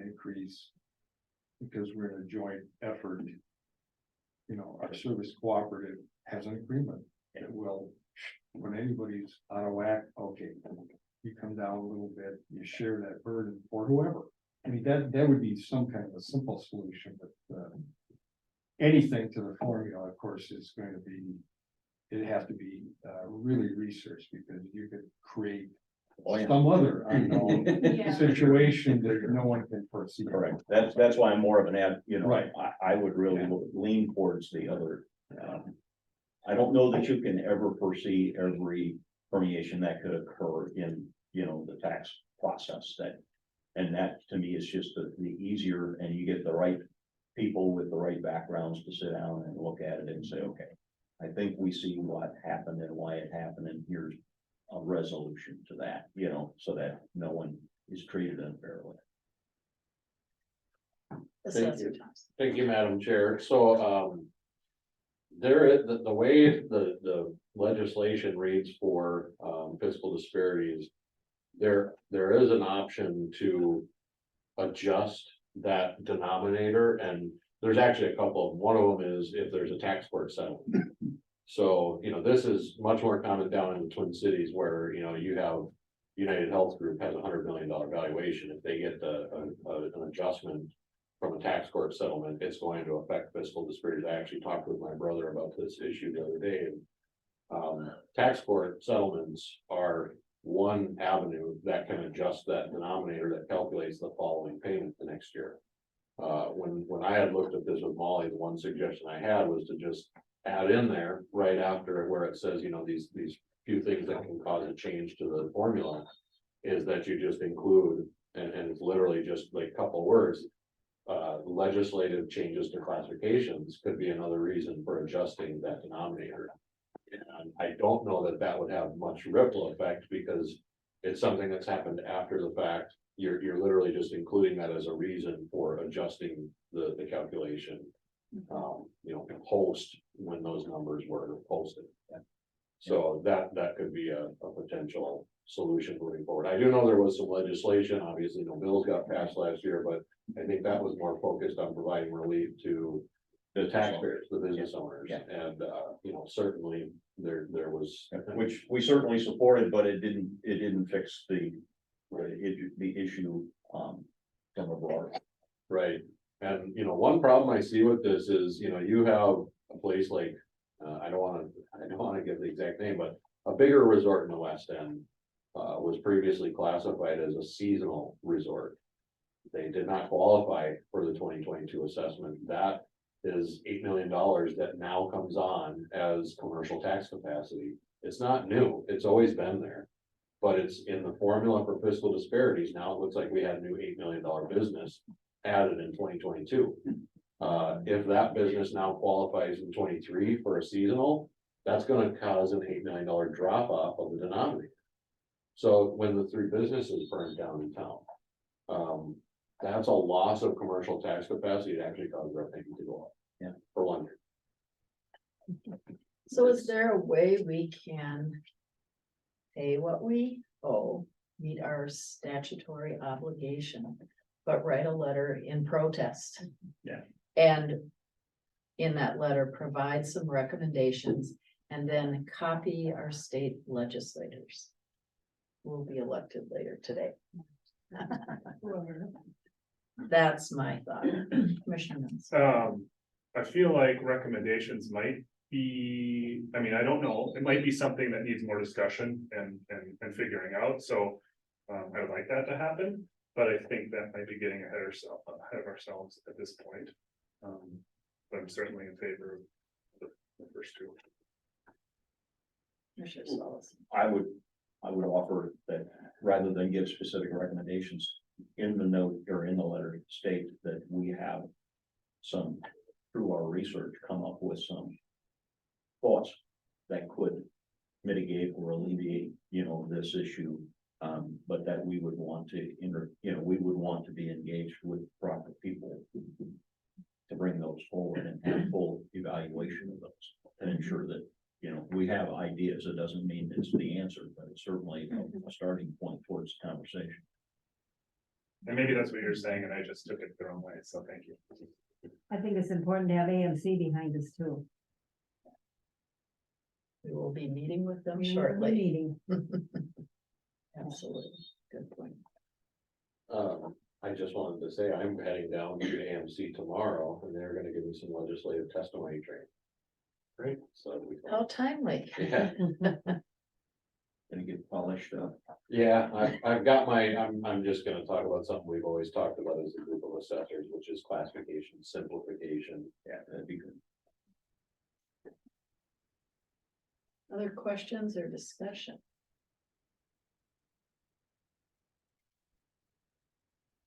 increase because we're in a joint effort, you know, our service cooperative has an agreement that will, when anybody's out of whack, okay, you come down a little bit, you share that burden for whoever. I mean, that would be some kind of a simple solution, but anything to the formula, of course, is going to be, it has to be really researched, because you could create some other unknown situation that no one can foresee. Correct. That's why I'm more of an you know, Right. I would really lean towards the other. I don't know that you can ever foresee every permeation that could occur in, you know, the tax process and that to me is just the easier, and you get the right people with the right backgrounds to sit down and look at it and say, okay, I think we see what happened and why it happened, and here's a resolution to that, you know, so that no one is treated unfairly. Thank you, Madam Chair. So, the way the legislation reads for, fiscal disparities. There is an option to adjust that denominator, and there's actually a couple of them. One of them is if there's a tax court settlement. So, this is much more common down in the Twin Cities where, you have United Health Group has $100 million valuation. If they get an adjustment from a tax court settlement, it's going to affect fiscal disparities. I actually talked with my brother about this issue the other day. Tax court settlements are one avenue that can adjust that denominator that calculates the following payment the next year. When I had looked at this with Molly, the one suggestion I had was to just add in there right after where it says, these few things that can cause a change to the formula. Is that you just include, and it's literally just like a couple words. Legislative changes to classifications could be another reason for adjusting that denominator. And I don't know that that would have much ripple effect because it's something that's happened after the fact. You're literally just including that as a reason for adjusting the calculation. Post when those numbers were posted. So that could be a potential solution moving forward. I do know there was some legislation, obviously no bills got passed last year, but I think that was more focused on providing relief to the taxpayers, the business owners, and certainly there was. Which we certainly supported, but it didn't fix the issue, from abroad. Right, and one problem I see with this is, you have a place like, I don't wanna give the exact name, but a bigger resort in the West End. Was previously classified as a seasonal resort. They did not qualify for the 2022 assessment. That is $8 million that now comes on as commercial tax capacity. It's not new, it's always been there. But it's in the formula for fiscal disparities. Now it looks like we had a new $8 million business added in 2022. If that business now qualifies in 23 for a seasonal, that's gonna cause an $8 million drop off of the denominator. So when the three businesses burned down in town, that's a loss of commercial tax capacity. It actually caused our payment to go up. For 1 year. So is there a way we can pay what we owe, meet our statutory obligation, but write a letter in protest? And in that letter, provide some recommendations and then copy our state legislators. Will be elected later today. That's my thought. Commissioner Mills. I feel like recommendations might be, I don't know, it might be something that needs more discussion and figuring out, so. I would like that to happen, but I think that might be getting ahead of ourselves at this point. But I'm certainly in favor of the first two. Commissioner Solis. I would offer that rather than give specific recommendations in the note or in the letter, state that we have some, through our research, come up with some thoughts that could mitigate or alleviate, this issue. But that we would want to be engaged with proper people to bring those forward and have full evaluation of those and ensure that, we have ideas. It doesn't mean it's the answer, but it's certainly a starting point towards the conversation. And maybe that's what you're saying, and I just took it the wrong way, so thank you. I think it's important to have AMC behind us too. We will be meeting with them We will be shortly. meeting. Absolutely, good point. I just wanted to say, I'm heading down to AMC tomorrow, and they're gonna give me some legislative testimony training. Great, so. How timely. Yeah, Gonna get polished up. yeah, I've got I'm just gonna talk about something we've always talked about as a group of assessors, which is classification, simplification. Yeah, that'd be good. Other questions or discussion?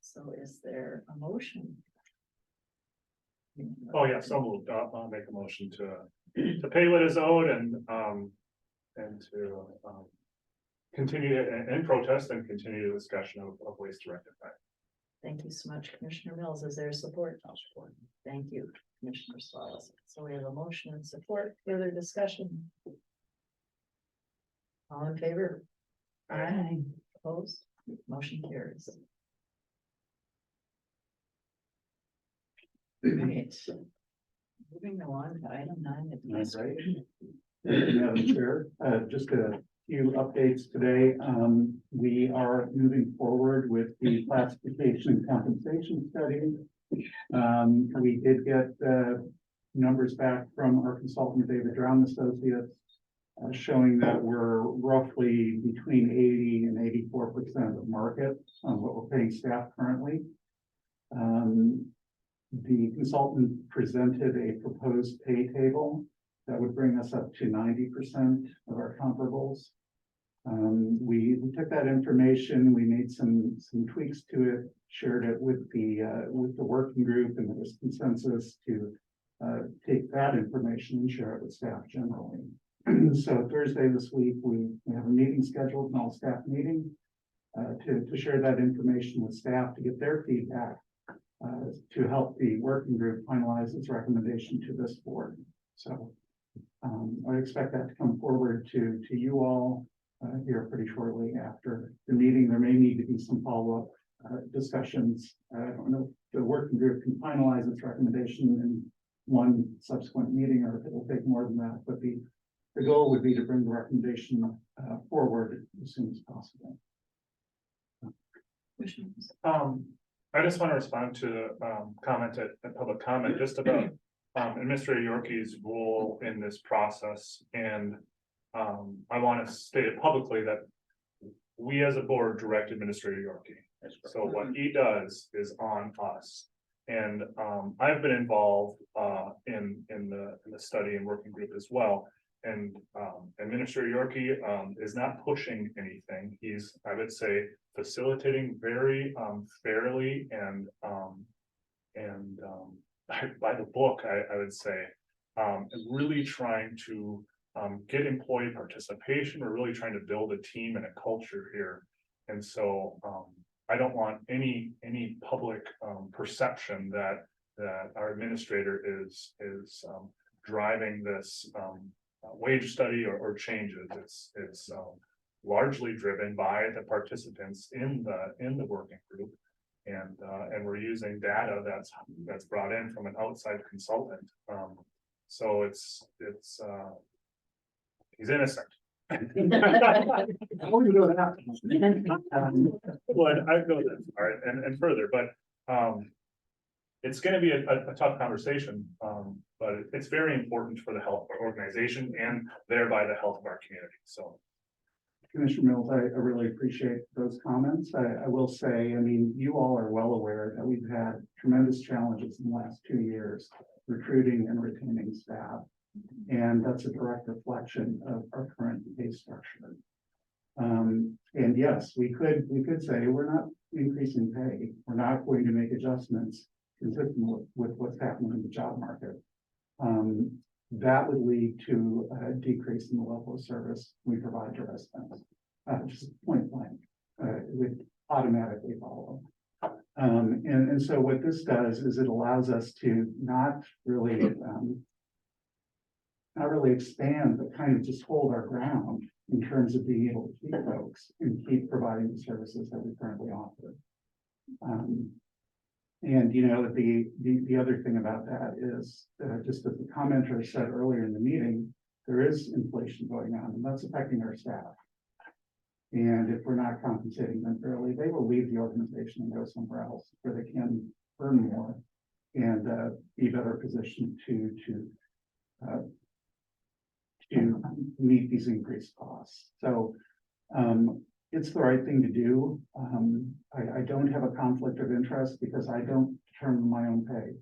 So is there a motion? Oh, yeah, so moved. I'll make a motion to pay what is owed and to continue and protest and continue the discussion of ways to rectify. Thank you so much, Commissioner Mills. Is there support? I'll support. Thank you, Commissioner Swallow. So we have a motion and support, further discussion. All in favor? Aye. Opposed, motion carries. Right. Moving on to item 9. Administration. Madam Chair, just a few updates today. We are moving forward with the classification and compensation study. We did get numbers back from our consultant, David Drown Associates, showing that we're roughly between 80 and 84% of market on what we're paying staff currently. The consultant presented a proposed pay table that would bring us up to 90% of our comparables. We took that information, we made some tweaks to it, shared it with the working group, and there was consensus to take that information and share it with staff generally. So Thursday this week, we have a meeting scheduled, an all-staff meeting, to share that information with staff to get their feedback, to help the working group finalize its recommendation to this board. So I expect that to come forward to you all here pretty shortly after the meeting. There may need to be some follow-up discussions. I don't know if the working group can finalize its recommendation in one subsequent meeting, or if it will take more than that, but the goal would be to bring the recommendation forward as soon as possible. I just want to respond to comment at public comment just about Administrator Yorkey's role in this process. And I want to state it publicly that we as a board direct Administrator Yorkey. So what he does is on us. And I've been involved in the study and working group as well. And Administrator Yorkey is not pushing anything. He's, I would say, facilitating very fairly and by the book, I would say, really trying to get employee participation. We're really trying to build a team and a culture here. And so I don't want any public perception that our administrator is driving this wage study or changes. It's largely driven by the participants in the working group, and we're using data that's brought in from an outside consultant. So it's he's innocent. Well, I'd go that far and further, but it's going to be a tough conversation, but it's very important for the health of our organization and thereby the health of our community. So, Commissioner Mills, I really appreciate those comments. I will say, I mean, you all are well aware that we've had tremendous challenges in the last 2 years recruiting and retaining staff. And that's a direct reflection of our current pay structure. And yes, we could say we're not increasing pay. We're not going to make adjustments consistent with what's happening in the job market. That would lead to a decrease in the level of service we provide to residents. Just point blank, it would automatically follow. And so what this does is it allows us to not really expand, but kind of just hold our ground in terms of being able to keep folks and keep providing the services that we currently offer. And you know, the other thing about that is just as the commenter said earlier in the meeting, there is inflation going on, and that's affecting our staff. And if we're not compensating them fairly, they will leave the organization and go somewhere else where they can earn more and be better positioned to meet these increased costs. So it's the right thing to do. I don't have a conflict of interest because I don't determine my own pay.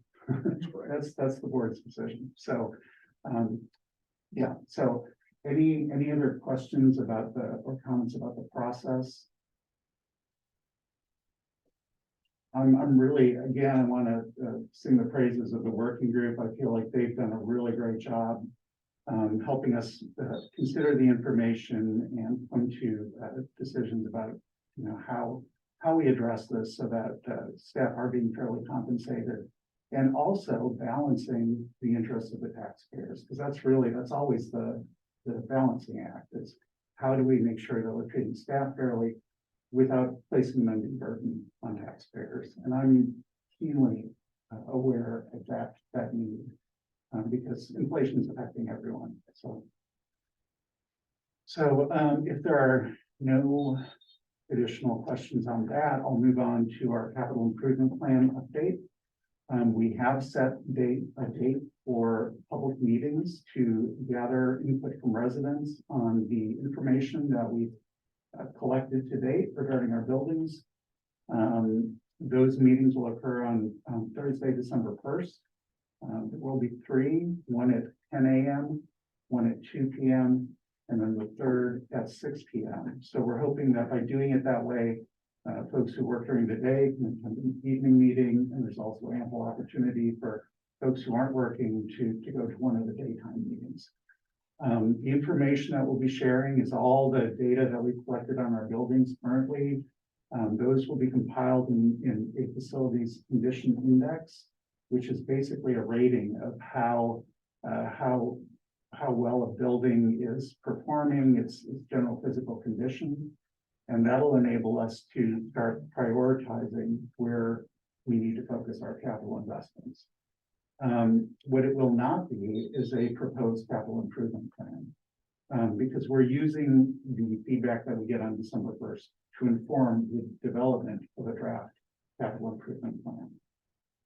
That's the board's decision. So yeah. So any other questions about or comments about the process? I'm really, again, I want to sing the praises of the working group. I feel like they've done a really great job helping us consider the information and come to decisions about, you know, how we address this so that staff are being fairly compensated And also balancing the interests of the taxpayers, because that's always the balancing act is how do we make sure that we're treating staff fairly without placing an undue burden on taxpayers? And I'm keenly aware of that need because inflation is affecting everyone. So if there are no additional questions on that, I'll move on to our capital improvement plan update. We have set a date for public meetings to gather input from residents on the information that we've collected to date regarding our buildings. Those meetings will occur on Thursday, December 1st. There will be three, one at 10 a.m., one at 2 p.m., and then the third at 6 p.m. So we're hoping that by doing it that way, folks who work during the day can attend an evening meeting, and there's also ample opportunity for folks who aren't working to go to one of the daytime meetings. The information that we'll be sharing is all the data that we collected on our buildings currently. Those will be compiled in a facilities condition index, which is basically a rating of how well a building is performing, its general physical condition. And that'll enable us to start prioritizing where we need to focus our capital investments. What it will not be is a proposed capital improvement plan, because we're using the feedback that we get on December 1st to inform the development of a draft capital improvement plan.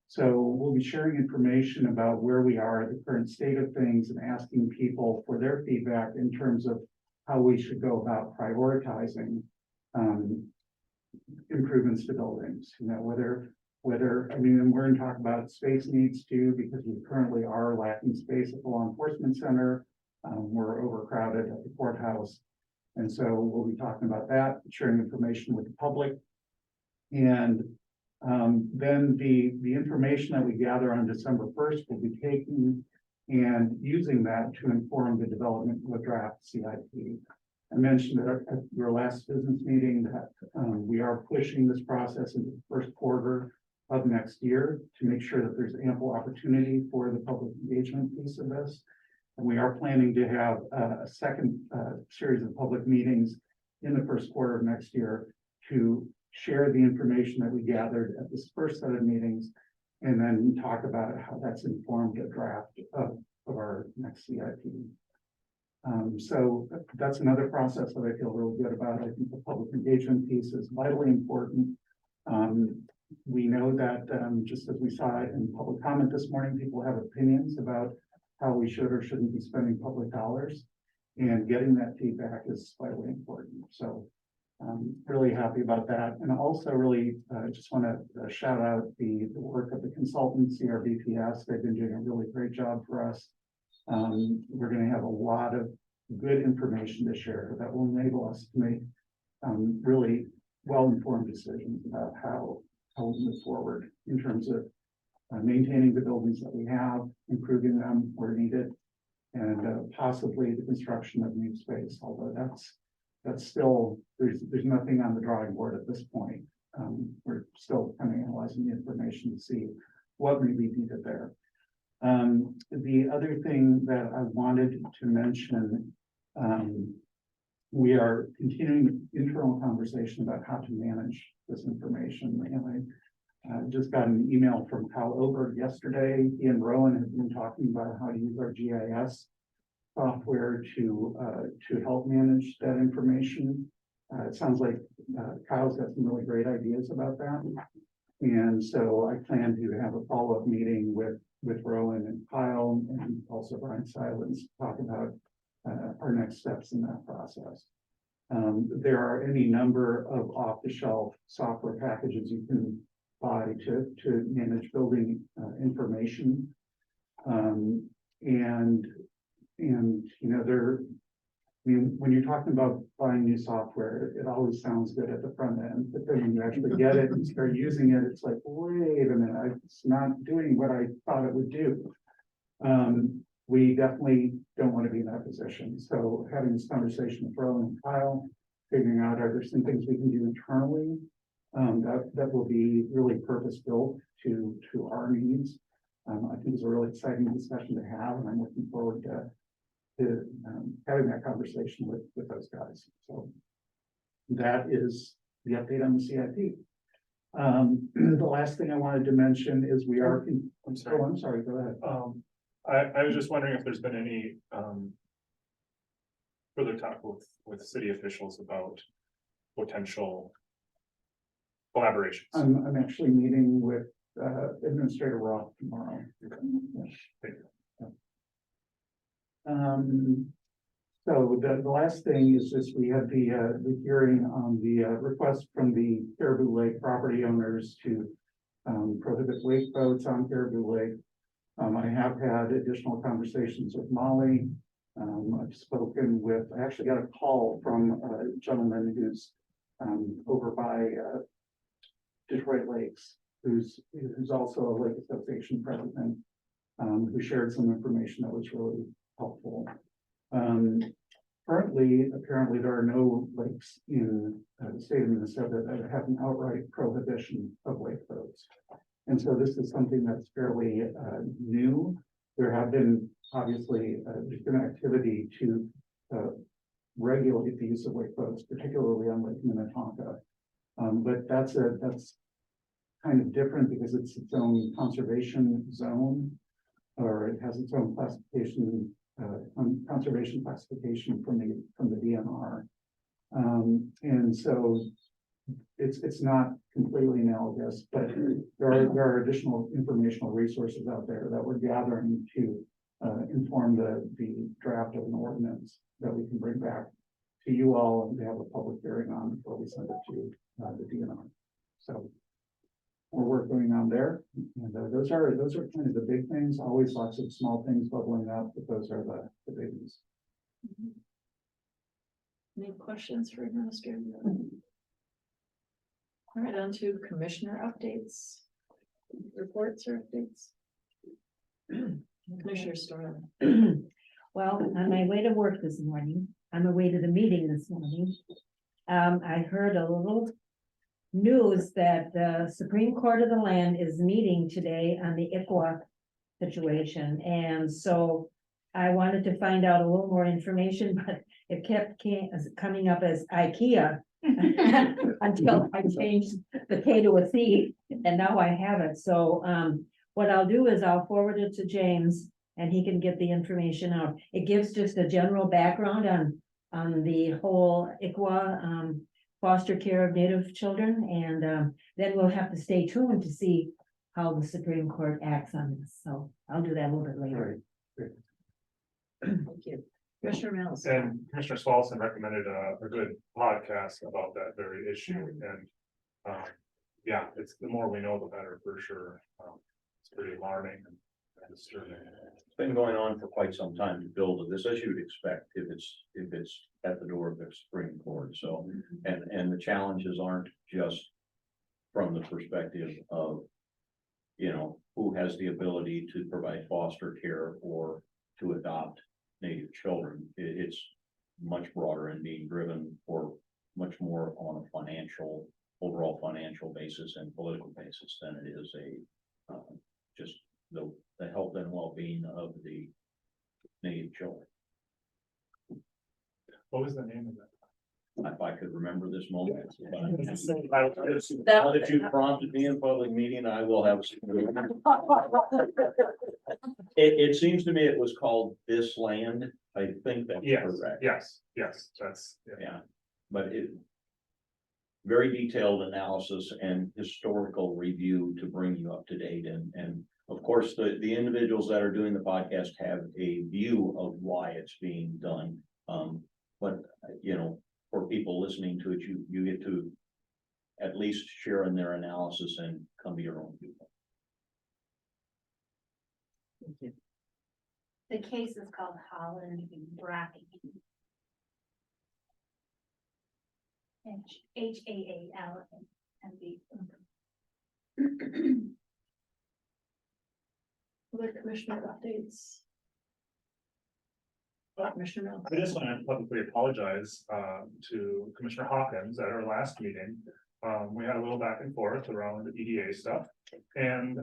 So we'll be sharing information about where we are at the current state of things and asking people for their feedback in terms of how we should go about prioritizing improvements to buildings, whether, I mean, and we're going to talk about space needs too, because we currently are lacking space at the law enforcement center. We're overcrowded at the courthouse. And so we'll be talking about that, sharing information with the public. And then the information that we gather on December 1st will be taken and using that to inform the development of a draft CIP. I mentioned at your last business meeting that we are pushing this process into the first quarter of next year to make sure that there's ample opportunity for the public engagement piece of this. And we are planning to have a second series of public meetings in the first quarter of next year to share the information that we gathered at this first set of meetings, and then talk about how that's informed a draft of our next CIP. So that's another process that I feel really good about. I think the public engagement piece is vitally important. We know that just as we saw it in public comment this morning, people have opinions about how we should or shouldn't be spending public dollars, and getting that feedback is vitally important. So really happy about that. And also really just want to shout out the work of the consultants, CRBPS. They've been doing a really great job for us. We're going to have a lot of good information to share that will enable us to make really well-informed decisions about how we move forward in terms of maintaining the buildings that we have, improving them where needed, and possibly the construction of new space, although that's still, there's nothing on the drawing board at this point. We're still kind of analyzing the information to see what may be needed there. The other thing that I wanted to mention, we are continuing internal conversation about how to manage this information. And I just got an email from Kyle Oberg yesterday. He and Rowan have been talking about how to use our GIS software to help manage that information. It sounds like Kyle's got some really great ideas about that. And so I plan to have a follow-up meeting with Rowan and Kyle and also Brian Silence to talk about our next steps in that process. There are any number of off-the-shelf software packages you can buy to manage building information. And you know, I mean, when you're talking about buying new software, it always sounds good at the front end, but then when you actually get it and start using it, it's like, wait a minute, it's not doing what I thought it would do. We definitely don't want to be in that position. So having this conversation with Rowan and Kyle, figuring out, are there some things we can do internally that will be really purpose-built to our needs? I think it's a really exciting discussion to have, and I'm looking forward to having that conversation with those guys. So that is the update on the CIP. The last thing I wanted to mention is we are. I'm sorry. Oh, I'm sorry, go ahead. I was just wondering if there's been any, further talk with city officials about potential collaborations. I'm actually meeting with Administrator Roth tomorrow. Thank you. So the last thing is just we had the hearing on the request from the Caribou Lake property owners to prohibit wake boats on Caribou Lake. I have had additional conversations with Molly. I've spoken with, I actually got a call from a gentleman who's over by Detroit Lakes, who's also a lake association president, who shared some information that was really helpful. Currently, apparently there are no lakes in the state of Minnesota that have an outright prohibition of wake boats. And so this is something that's fairly new. There have been, obviously, there's been activity to regulate the use of wake boats, particularly on Lake Minnetonka. But that's kind of different because it's its own conservation zone, or it has its own classification, conservation classification from the DNR. And so it's not completely analogous, but there are additional informational resources out there that we're gathering to inform the draft of an ordinance that we can bring back to you all and to have a public hearing on before we send it to the DNR. So more work going on there, and those are kind of the big things. Always lots of small things bubbling up, but those are the biggies. Any questions for Administrator? All right, on to commissioner updates, reports or updates. Commissioner Storm. Well, on my way to work this morning, on the way to the meeting this morning, I heard a little news that the Supreme Court of the land is meeting today on the ICWA situation. And so I wanted to find out a little more information, but it kept coming up as IKEA until I changed the K to a C, and now I have it. So what I'll do is I'll forward it to James and he can get the information out. It gives just a general background on the whole ICWA foster care of Native children, and then we'll have to stay tuned to see how the Supreme Court acts on this. So I'll do that a little bit later. Thank you. Commissioner Mills. And Commissioner Swalson recommended a good podcast about that very issue, and yeah, it's the more we know, the better for sure. It's pretty alarming and disturbing. It's been going on for quite some time to build this, as you would expect, if it's at the door of the Supreme Court. So, and the challenges aren't just from the perspective of, you know, who has the ability to provide foster care or to adopt Native children. It's much broader and being driven for much more on a overall financial basis and political basis than it is just the health and well-being of the Native children. What was the name of that? If I could remember this moment. Now That- that you prompted me in public meeting, I will have. It seems to me it was called This Land. I think that's correct. Yes, that's, Yeah, but very detailed analysis and historical review to bring you up to date, and of course, the individuals that are doing the podcast have a view of why it's being done. But you know, for people listening to it, you get to at least share in their analysis and come to your own view. Thank you. The case is called Holland v. Bracken. HAALND. Other commissioner updates? Commissioner Mills. I just want to publicly apologize to Commissioner Hawkins at our last meeting. We had a little back and forth around the EDA stuff, and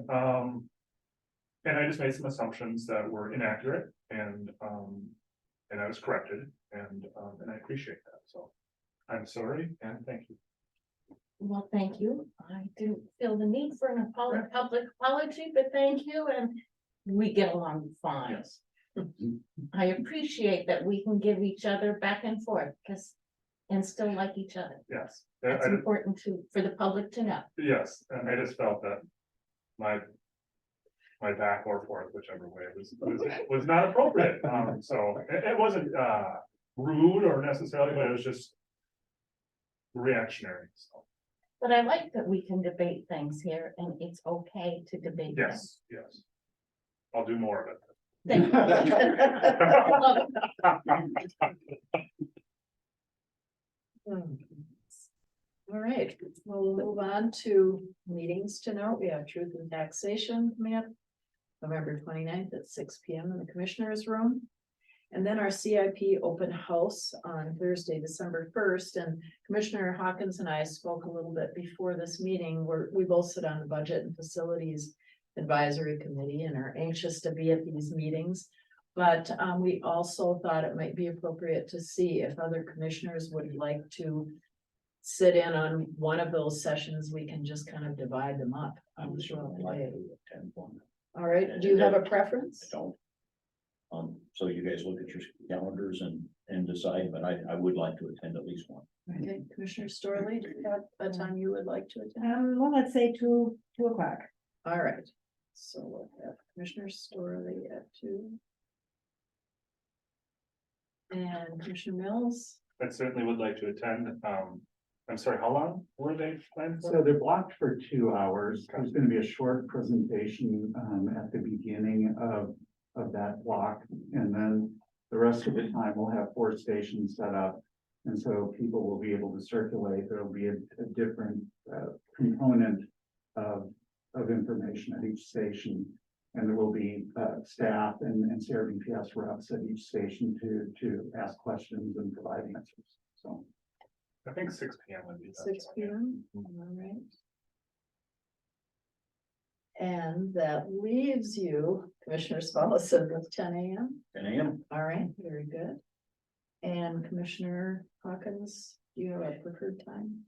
And I just made some assumptions that were inaccurate and I was corrected and I appreciate that, so. I'm sorry and thank you. Well, thank you. I didn't feel the need for an public apology, but thank you, and we get along fine. Yes. I appreciate that we can give each other back and forth, because, and still like each other. Yes. That's important for the public to know. Yes, and I just felt that my back or forth, whichever way, was not appropriate. So it wasn't rude or necessarily, but it was just reactionary, so. But I like that we can debate things here, and it's okay to debate them. Yes, yes. I'll do more of it. Thank you. All right, we'll move on to meetings to note. We have truth and taxation coming up November 29th at 6 p.m. in the Commissioners' Room. And then our CIP open house on Thursday, December 1st. And Commissioner Hawkins and I spoke a little bit before this meeting, where we both sit on the Budget and Facilities Advisory Committee and are anxious to be at these meetings. But we also thought it might be appropriate to see if other commissioners would like to sit in on one of those sessions. We can just kind of divide them up. I would certainly like to attend one. All right, do you have a preference? I don't. So you guys look at your calendars and decide, but I would like to attend at least one. Okay, Commissioner Storley, do you have a time you would like to attend? Well, let's say 2 o'clock. All right, so we'll have Commissioner Storley at 2. And Commissioner Mills, I certainly would like to attend. I'm sorry, how long were they planned for? So they're blocked for 2 hours. There's gonna be a short presentation at the beginning of that block. And then the rest of the time we'll have 4 stations set up. And so people will be able to circulate. There'll be a different component of information at each station. And there will be staff and CRBPS reps at each station to ask questions and provide answers. So I think 6 p.m. would be. 6 p.m. All right. And that leaves you, Commissioner Spallison, with 10 a.m. 10 a.m. All right, very good. And Commissioner Hawkins, do you have a preferred time?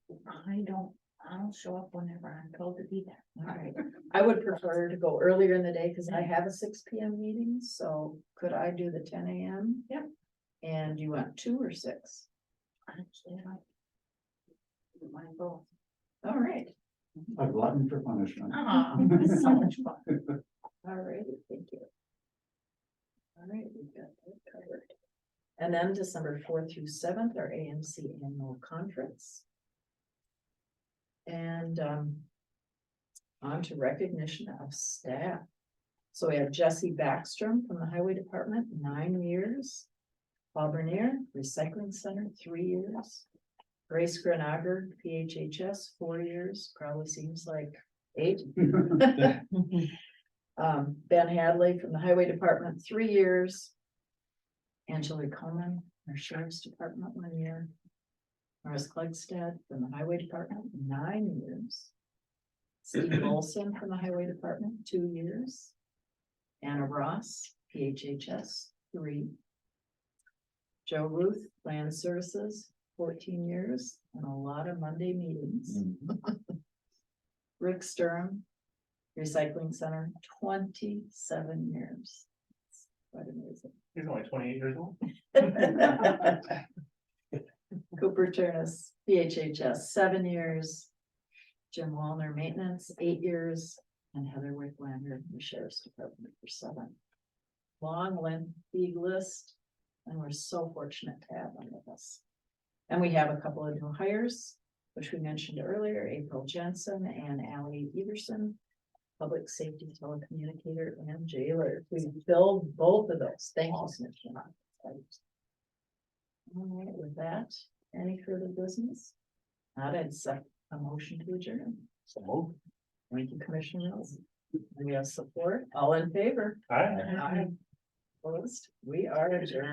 I'll show up whenever I'm told to be there. All right, I would prefer to go earlier in the day because I have a 6 p.m. meeting, so could I do the 10 a.m.? Yep. And you want 2 or 6? Actually, I don't mind both. All right, a glutton for punishment. So much fun. all right, thank you. All right, we've got that covered. And then December 4th through 7th, our AMC annual conference. And on to recognition of staff. So we have Jesse Backstrom from the Highway Department, 9 years. Paul Bernier, Recycling Center, 3 years. Grace Grenager, PHHS, 4 years, probably seems like 8. Ben Hadley from the Highway Department, 3 years. Angela Coleman, our Sheriff's Department, 1 year. Morris Klugstad from the Highway Department, 9 years. Steve Olson from the Highway Department, 2 years. Anna Ross, PHHS, 3. Joe Ruth, Land Services, 14 years, and a lot of Monday meetings. Rick Sturm, Recycling Center, 27 years. It's quite amazing. He's only 28 years old. Cooper Turnus, PHHS, 7 years. Jim Wallner, Maintenance, 8 years, and Heather Wicklander, the Sheriff's Department, for 7. Long, lengthy list, and we're so fortunate to have them with us. And we have a couple of new hires, which we mentioned earlier, April Jensen and Allie Iverson, Public Safety Telecommunicator and Jailer. We filled both of those. Thank you, Commissioner. All right, with that, any further business? Not, I'd accept a motion to adjourn. So moved. Thank you, Commissioner Mills. We have support. All in favor? Hi. Aye. Opposed? We are adjourned.